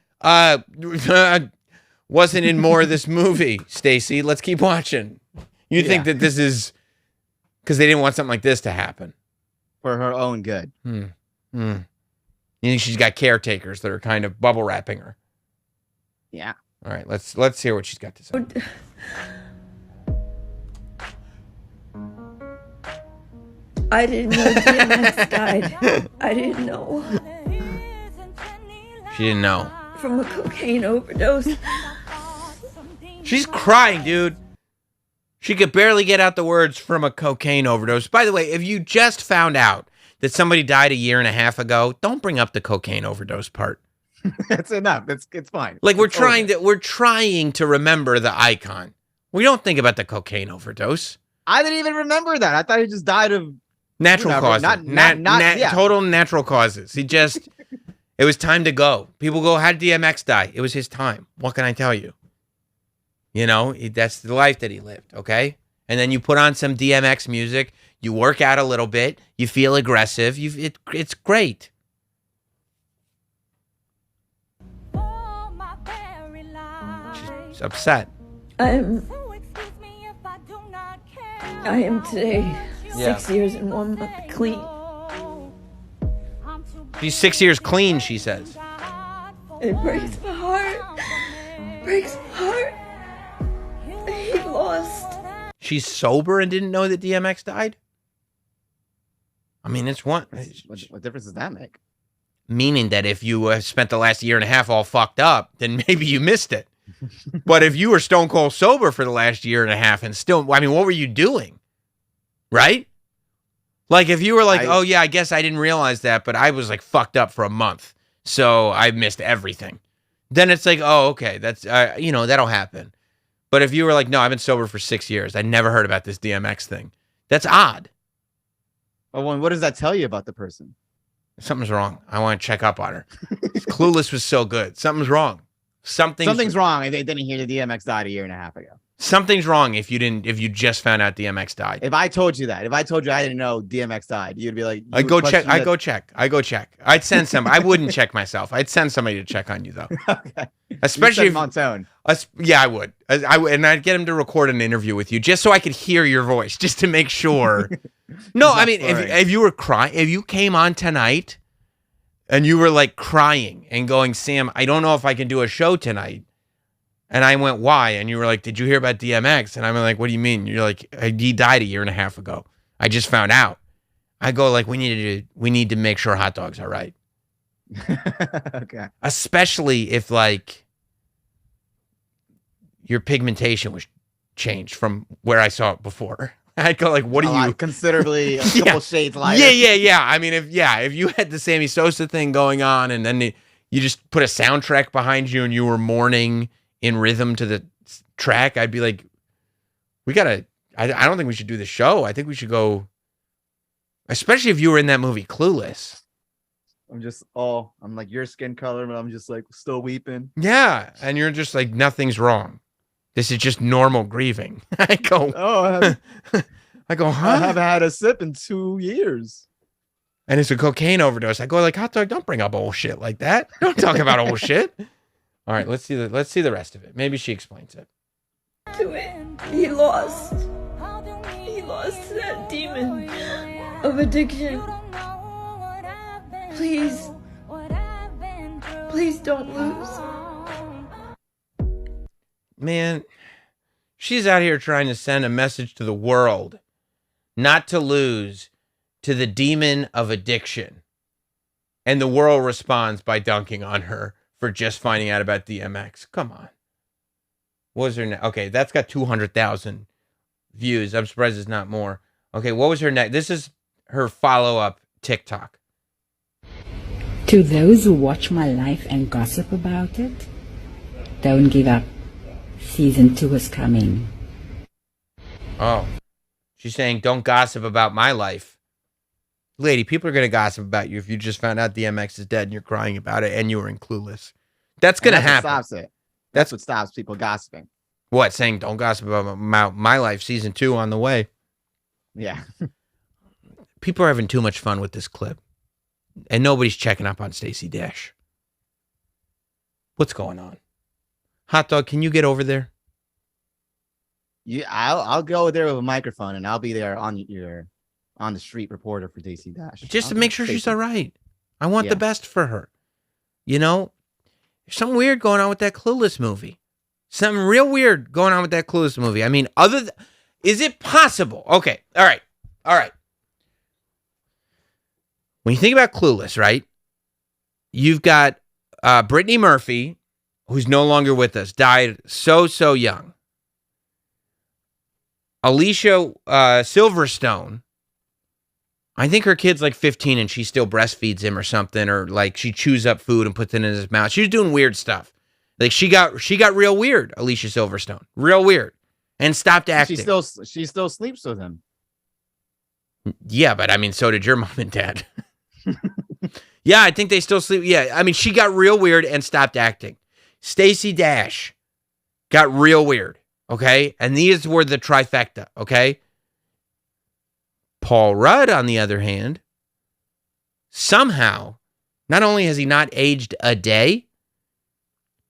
Wasn't in more of this movie, Stacey. Let's keep watching. You think that this is because they didn't want something like this to happen. For her own good. You think she's got caretakers that are kind of bubble wrapping her? Yeah. All right, let's hear what she's got to say. I didn't know DMX died. I didn't know. She didn't know. From a cocaine overdose. She's crying, dude. She could barely get out the words from a cocaine overdose. By the way, if you just found out that somebody died a year and a half ago, don't bring up the cocaine overdose part. That's enough. It's fine. Like we're trying to remember the icon. We don't think about the cocaine overdose. I didn't even remember that. I thought he just died of natural causes. Total natural causes. He just it was time to go. People go, how did DMX die? It was his time. What can I tell you? You know, that's the life that he lived, okay? And then you put on some DMX music, you work out a little bit, you feel aggressive, it's great. She's upset. I am today 6 years and 1 month clean. She's 6 years clean, she says. It breaks my heart. Breaks my heart. He lost. She's sober and didn't know that DMX died? I mean, it's one. What difference does that make? Meaning that if you spent the last year and a half all fucked up, then maybe you missed it. But if you were stone cold sober for the last year and a half and still, I mean, what were you doing? Right? Like if you were like, oh yeah, I guess I didn't realize that, but I was like fucked up for a month, so I missed everything. Then it's like, oh, okay, that's, that'll happen. But if you were like, no, I've been sober for 6 years, I never heard about this DMX thing. That's odd. Oh, well, what does that tell you about the person? Something's wrong. I want to check up on her. Clueless was so good. Something's wrong. Something's wrong. They didn't hear the DMX died a year and a half ago. Something's wrong if you just found out DMX died. If I told you I didn't know DMX died, you'd be like, I go check. I'd send some. I wouldn't check myself. I'd send somebody to check on you though. Okay. Especially if Montone. Yeah, I would. And I'd get him to record an interview with you just so I could hear your voice, just to make sure. No, I mean, if you were crying, if you came on tonight and you were like crying and going, Sam, I don't know if I can do a show tonight. And I went, why? And you were like, did you hear about DMX? And I'm like, what do you mean? You're like, he died a year and a half ago. I just found out. I go like, we need to make sure hot dogs are right. Okay. Especially if like your pigmentation was changed from where I saw it before. I'd go like, what do you considerably a couple shades lighter? Yeah. I mean, if you had the Sammy Sosa thing going on and then you just put a soundtrack behind you and you were mourning in rhythm to the track, I'd be like, I don't think we should do the show. I think we should go, especially if you were in that movie Clueless. I'm like your skin color, but I'm just like still weeping. Yeah. And you're just like, nothing's wrong. This is just normal grieving. I go, huh? I haven't had a sip in 2 years. And it's a cocaine overdose. I go like, hot dog, don't bring up old shit like that. Don't talk about old shit. All right, let's see the rest of it. Maybe she explains it. To it. He lost. He lost to that demon of addiction. Please don't lose. Man, she's out here trying to send a message to the world, not to lose to the demon of addiction. And the world responds by dunking on her for just finding out about DMX. Come on. What was her name? Okay, that's got 200,000 views. I'm surprised it's not more. Okay, what was her next? This is her follow-up TikTok. To those who watch my life and gossip about it, don't give up. Season 2 is coming. Oh, she's saying don't gossip about my life. Lady, people are going to gossip about you if you just found out DMX is dead and you're crying about it and you were in Clueless. That's going to happen. What stops it. That's what stops people gossiping. What? Saying don't gossip about my life, season 2 on the way. Yeah. People are having too much fun with this clip. And nobody's checking up on Stacy Dash. What's going on? Hot dog, can you get over there? Yeah, I'll go there with a microphone and I'll be there on the street reporter for Stacy Dash. Just to make sure she's all right. I want the best for her. You know, there's something weird going on with that Clueless movie. Something real weird going on with that Clueless movie. I mean, is it possible? Okay. All right. When you think about Clueless, right? You've got Brittany Murphy, who's no longer with us, died so young. Alicia Silverstone, I think her kid's like 15 and she still breastfeeds him or something, or like she chews up food and puts it in his mouth. She was doing weird stuff. Like she got real weird, Alicia Silverstone. Real weird. And stopped acting. She still sleeps with him. Yeah, but I mean, so did your mom and dad. Yeah, I think they still sleep. Yeah, I mean, she got real weird and stopped acting. Stacy Dash got real weird Okay? And these were the trifecta, okay? Paul Rudd, on the other hand, somehow, not only has he not aged a day,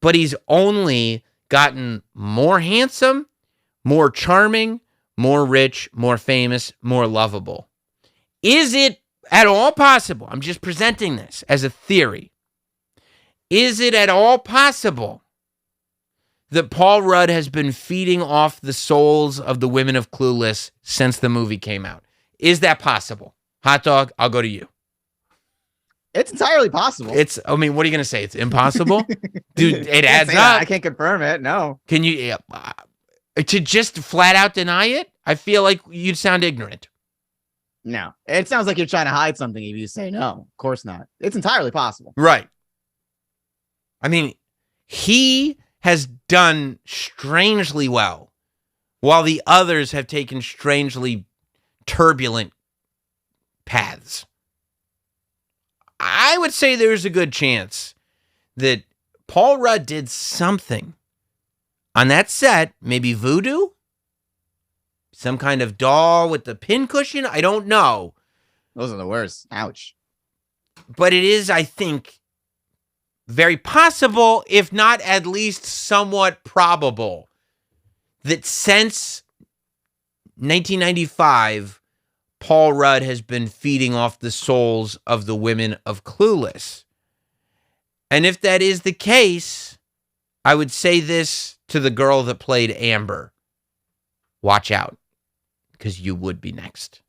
but he's only gotten more handsome, more charming, more rich, more famous, more lovable. Is it at all possible? I'm just presenting this as a theory. Is it at all possible that Paul Rudd has been feeding off the souls of the women of Clueless since the movie came out? Is that possible? Hot dog, I'll go to you. It's entirely possible. What are you going to say? It's impossible? Dude, it adds up. I can't confirm it, no. Can you, to just flat out deny it? I feel like you'd sound ignorant. No. It sounds like you're trying to hide something if you say no. Of course not. It's entirely possible. Right. I mean, he has done strangely well, while the others have taken strangely turbulent paths. I would say there's a good chance that Paul Rudd did something on that set, maybe voodoo, some kind of doll with the pincushion. I don't know. Those are the worst. Ouch. But it is, I think, very possible, if not at least somewhat probable, that since 1995, Paul Rudd has been feeding off the souls of the women of Clueless. And if that is the case, I would say this to the girl that played Amber. Watch out, because you would be next.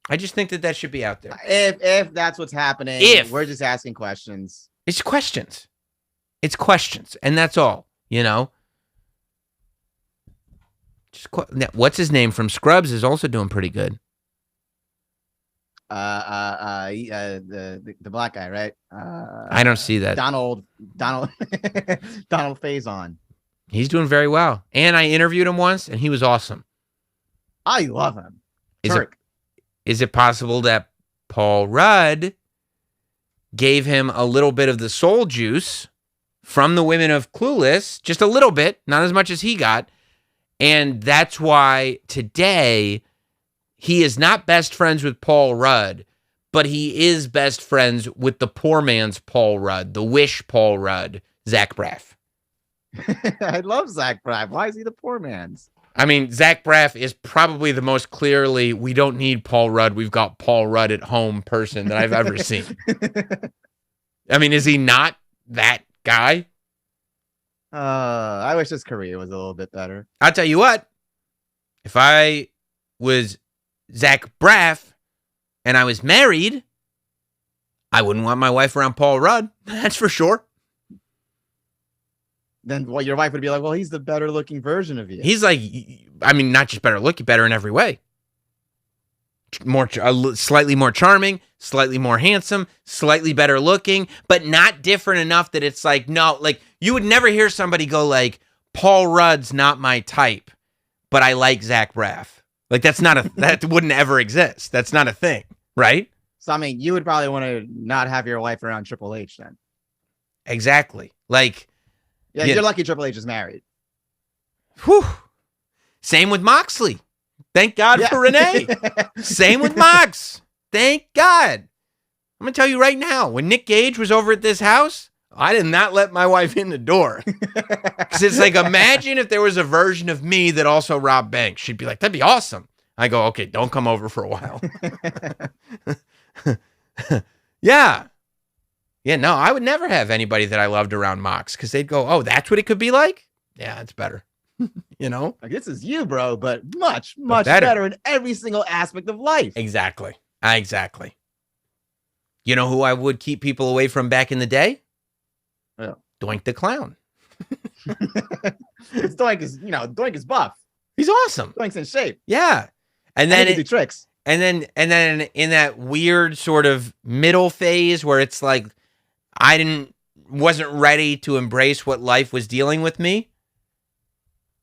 I just think that should be out there. If that's what's happening, we're just asking questions. It's questions. It's questions, and that's all, you know? What's his name from Scrubs is also doing pretty good. The black guy, right? I don't see that. Donald Faison. He's doing very well. And I interviewed him once, and he was awesome. I love him. Is it possible that Paul Rudd gave him a little bit of the soul juice from the women of Clueless, just a little bit, not as much as he got, and that's why today he is not best friends with Paul Rudd, but he is best friends with the poor man's Paul Rudd, the Wish Paul Rudd, Zach Braff. I love Zach Braff. Why is he the poor man's? I mean, Zach Braff is probably the most clearly, we don't need Paul Rudd, we've got Paul Rudd at home person that I've ever seen. I mean, is he not that guy? I wish his career was a little bit better. I'll tell you what, if I was Zach Braff and I was married, I wouldn't want my wife around Paul Rudd. That's for sure. Then your wife would be like, well, he's the better looking version of you. He's like, I mean, not just better looking, better in every way. Slightly more charming, slightly more handsome, slightly better looking, but not different enough that it's like, no, like you would never hear somebody go like, Paul Rudd's not my type, but I like Zach Braff. Like that wouldn't ever exist. That's not a thing, right? So, I mean, you would probably want to not have your wife around Triple H then. Exactly. Like, yeah, you're lucky Triple H is married. Whew. Same with Moxley. Thank God for Renee. Same with Mox. Thank God. I'm going to tell you right now, when Nick Gage was over at this house, I did not let my wife in the door. Because it's like, imagine if there was a version of me that also robbed banks. She'd be like, that'd be awesome. I go, okay, don't come over for a while. Yeah. Yeah, no, I would never have anybody that I loved around Mox because they'd go, oh, that's what it could be like? Yeah, it's better. You know? Like, this is you, bro, but much better in every single aspect of life. Exactly. You know who I would keep people away from back in the day? Yeah. Doink the Clown. It's Doink is buff. He's awesome. Doink's in shape. Yeah. And then he do tricks. And then in that weird sort of middle phase where it's like I wasn't ready to embrace what life was dealing with me.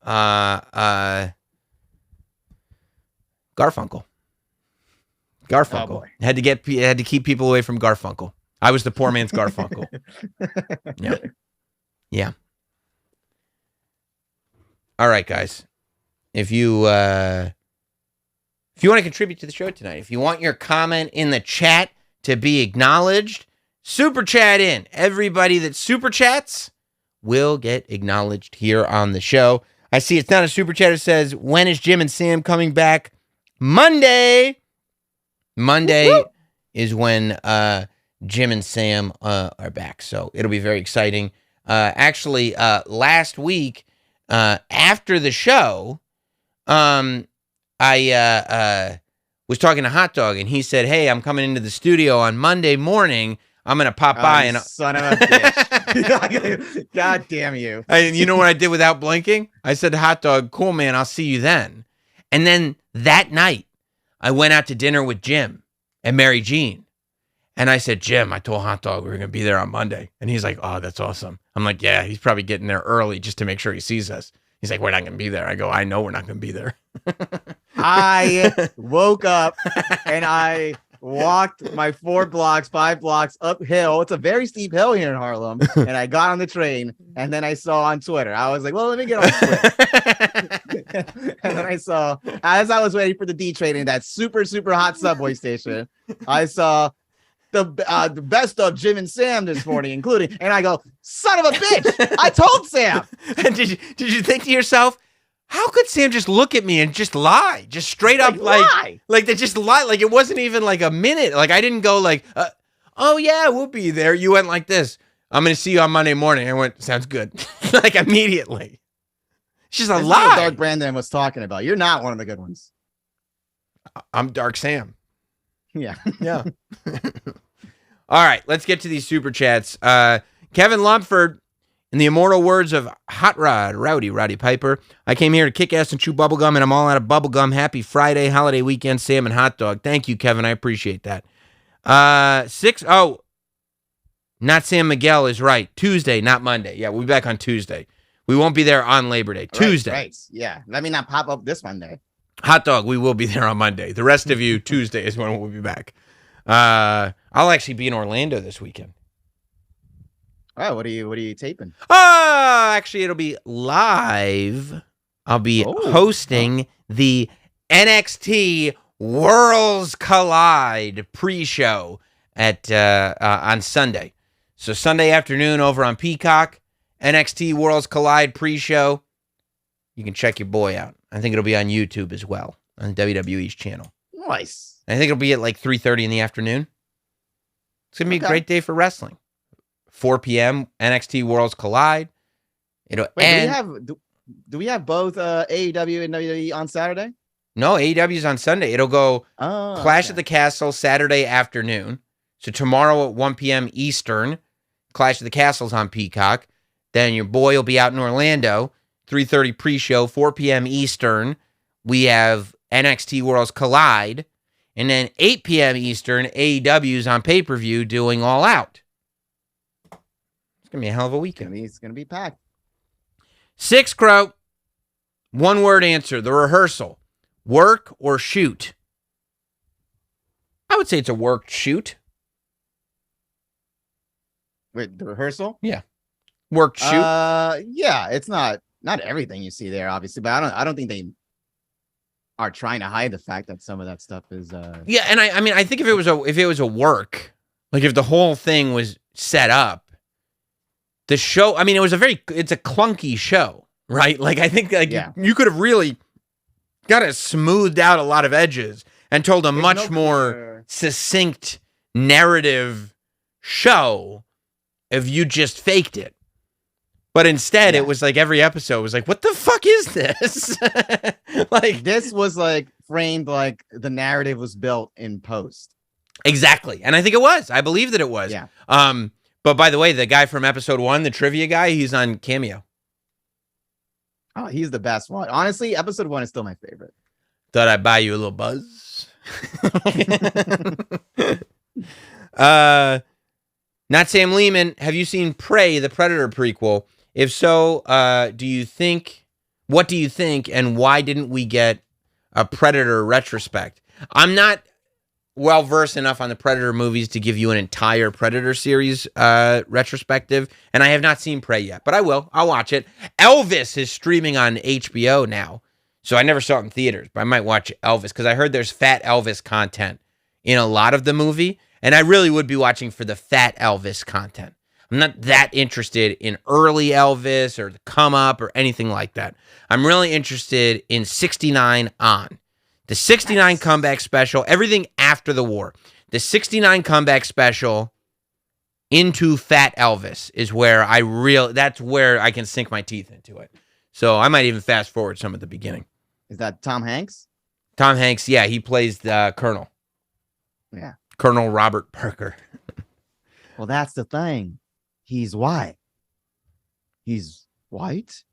Garfunkel. Oh, had to keep people away from Garfunkel. I was the poor man's Garfunkel. Yeah. All right, guys. If you want to contribute to the show tonight, if you want your comment in the chat to be acknowledged, super chat in. Everybody that super chats will get acknowledged here on the show. I see it's not a super chat. It says, when is Jim and Sam coming back? Monday. Monday Woo-hoo! Is when Jim and Sam are back. So it'll be very exciting. Actually, last week, after the show, I was talking to Hot Dog, and he said, hey, I'm coming into the studio on Monday morning. I'm going to pop by. And son of a bitch. God damn you. And you know what I did without blinking? I said to Hot Dog, cool, man, I'll see you then. And then that night, I went out to dinner with Jim and Mary Jean. And I said, Jim, I told Hot Dog we were going to be there on Monday. And he's like, oh, that's awesome. I'm like, yeah, he's probably getting there early just to make sure he sees us. He's like, we're not going to be there. I go, I know we're not going to be there. I woke up and I walked my 5 blocks uphill. It's a very steep hill here in Harlem. And I got on the train, and then I saw on Twitter. I was like, well, let me get on Twitter. And then I saw, as I was waiting for the D train in that super, super hot subway station, I saw the best of Jim and Sam this morning, including, and I go, son of a bitch, I told Sam. And did you think to yourself, how could Sam just look at me and just lie? Just straight up lie. Like they just lie. Like it wasn't even like a minute. Like I didn't go like, oh yeah, we'll be there. You went like this. I'm going to see you on Monday morning. I went, sounds good. Like immediately. It's just a lie. What Dark Brandon was talking about. You're not one of the good ones. I'm Dark Sam. Yeah. Yeah. All right, let's get to these super chats. Kevin Lumford, in the immortal words of Hot Rod, Roddy Piper, I came here to kick ass and chew bubblegum, and I'm all out of bubblegum. Happy Friday, holiday weekend, Sam and Hot Dog. Thank you, Kevin. I appreciate that. Not Sam Miguel is right. Tuesday, not Monday. Yeah, we'll be back on Tuesday. We won't be there on Labor Day. Tuesday. Right. Yeah. Let me not pop up this Monday. Hot Dog, we will be there on Monday. The rest of you, Tuesday is when we'll be back. I'll actually be in Orlando this weekend. Oh, what are you taping? Actually, it'll be live. I'll be hosting the NXT Worlds Collide pre-show at on Sunday. So Sunday afternoon over on Peacock, NXT Worlds Collide pre-show. You can check your boy out. I think it'll be on YouTube as well, on WWE's channel. Nice. I think it'll be at like 3:30 in the afternoon. It's going to be a great day for wrestling. 4 p.m., NXT Worlds Collide. Do we have both AEW and WWE on Saturday? No, AEW's on Sunday. It'll go Clash at the Castle Saturday afternoon. So tomorrow at 1 p.m. Eastern, Clash at the Castle's on Peacock. Then your boy will be out in Orlando, 3:30 pre-show, 4 p.m. Eastern. We have NXT Worlds Collide. And then 8 p.m. Eastern, AEW's on pay-per-view doing All Out. It's going to be a hell of a weekend. It's going to be packed. 6 Crow. One word answer. The rehearsal. Work or shoot? I would say it's a work shoot. Wait, the rehearsal? Yeah. Work shoot? Yeah, it's not everything you see there, obviously, but I don't think they are trying to hide the fact that some of that stuff is Yeah, and I mean I think if it was a work, like if the whole thing was set up, the show, I mean it's a clunky show, right? Like I think you could have really got it smoothed out a lot of edges and told a much more succinct narrative show if you just faked it. But instead, it was like every episode was like, what the fuck is this? Like this was like framed like the narrative was built in post. Exactly. And I think it was. I believe that it was. Yeah. But by the way, the guy from episode 1, the trivia guy, he's on Cameo. Oh, he's the best one. Honestly, episode 1 is still my favorite. Thought I'd buy you a little buzz. Not Sam Lehman. Have you seen Prey, the Predator prequel? If so, what do you think, and why didn't we get a Predator retrospect? I'm not well versed enough on the Predator movies to give you an entire Predator series retrospective, and I have not seen Prey yet, but I will. I'll watch it. Elvis is streaming on HBO now, so I never saw it in theaters, but I might watch Elvis because I heard there's Fat Elvis content in a lot of the movie, and I really would be watching for the Fat Elvis content. I'm not that interested in early Elvis or the come up or anything like that. I'm really interested in 69 on. The 69 comeback special, everything after the war. The 69 comeback special into Fat Elvis is where that's where I can sink my teeth into it. So I might even fast forward some at the beginning. Is that Tom Hanks? Tom Hanks, yeah, he plays the Colonel. Yeah. Colonel Robert Parker. Well, that's the thing. He's white. He's white?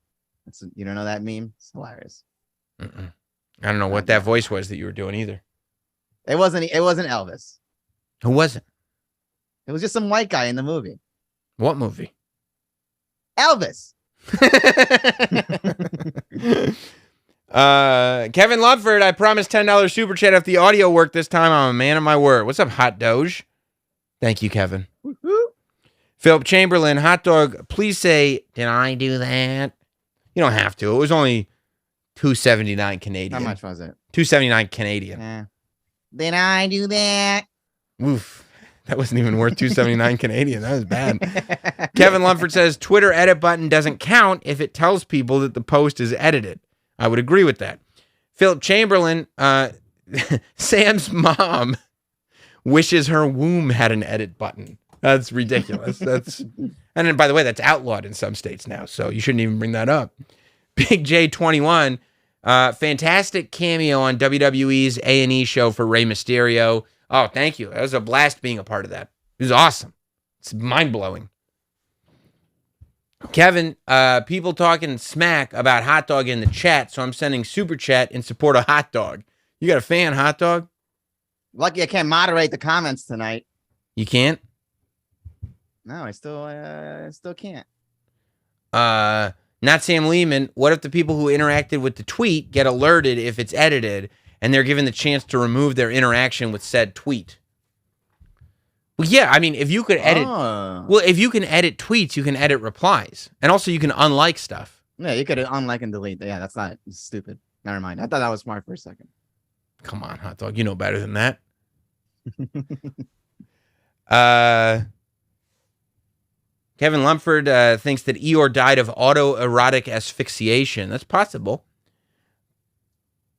You don't know that meme? It's hilarious. Mm-mm. I don't know what that voice was that you were doing either. It wasn't Elvis. Who was it? It was just some white guy in the movie. What movie? Elvis. Kevin Lumford, I promised $10 super chat if the audio worked this time. I'm a man of my word. What's up, Hot Doge? Thank you, Kevin. Woo-hoo. Philip Chamberlain, Hot Dog, please say, did I do that? You don't have to. It was only $2.79 Canadian. How much was it? $2.79 Canadian. Did I do that? Oof. That wasn't even worth $2.79 Canadian. That was bad. Kevin Lumford says, Twitter edit button doesn't count if it tells people that the post is edited. I would agree with that. Philip Chamberlain, Sam's mom wishes her womb had an edit button. That's ridiculous. And then, by the way, that's outlawed in some states now, so you shouldn't even bring that up. Big J21, fantastic cameo on WWE's A&E show for Rey Mysterio. Oh, thank you. It was a blast being a part of that. It was awesome. It's mind-blowing. Kevin, people talking smack about Hot Dog in the chat, so I'm sending super chat in support of Hot Dog. You got a fan, Hot Dog? Lucky I can't moderate the comments tonight. You can't? No, I still can't. Not Sam Lehman. What if the people who interacted with the tweet get alerted if it's edited and they're given the chance to remove their interaction with said tweet? Well, yeah, I mean, if you could edit, if you can edit tweets, you can edit replies, and also you can unlike stuff. Yeah, you could unlike and delete. Yeah, that's not stupid. Never mind. I thought that was smart for a second. Come on, Hot Dog, you know better than that. Kevin Lumford thinks that Eeyore died of autoerotic asphyxiation. That's possible.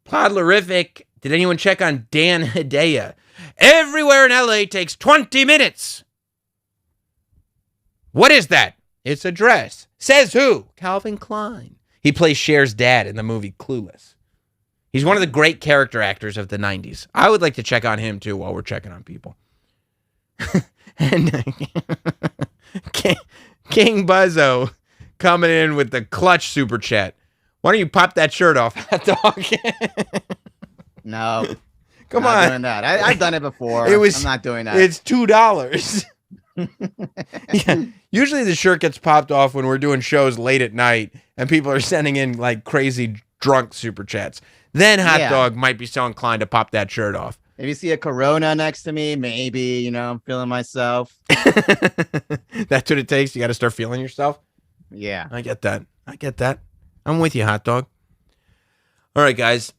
Podlerific. Did anyone check on Dan Hedaya? Everywhere in LA takes 20 minutes. What is that? It's a dress. Says who? Calvin Klein. He plays Cher's dad in the movie Clueless. He's one of the great character actors of the 90s. I would like to check on him, too, while we're checking on people. And King Buzzo coming in with the clutch super chat. Why don't you pop that shirt off, Hot Dog? No. Come on. on. Doing that. I've done it before. I'm not doing that. It's $2. Yeah. Usually the shirt gets popped off when we're doing shows late at night and people are sending in like crazy drunk super chats. Then Hot Dog might be so inclined to pop that shirt off. If you see a Corona next to me, maybe, I'm feeling myself. That's what it takes. You got to start feeling yourself. Yeah. I get that. I'm with you, Hot Dog. All right, guys.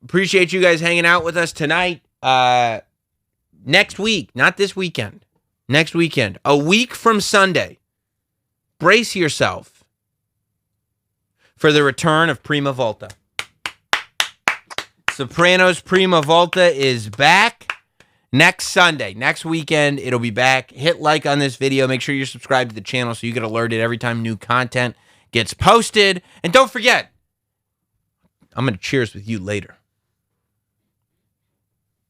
Appreciate you guys hanging out with us tonight. Next week, not this weekend. Next weekend, a week from Sunday. Brace yourself for the return of Prima Volta. Sopranos Prima Volta is back next Sunday. Next weekend, it'll be back. Hit like on this video. Make sure you're subscribed to the channel so you get alerted every time new content gets posted. And don't forget, I'm going to cheers with you later.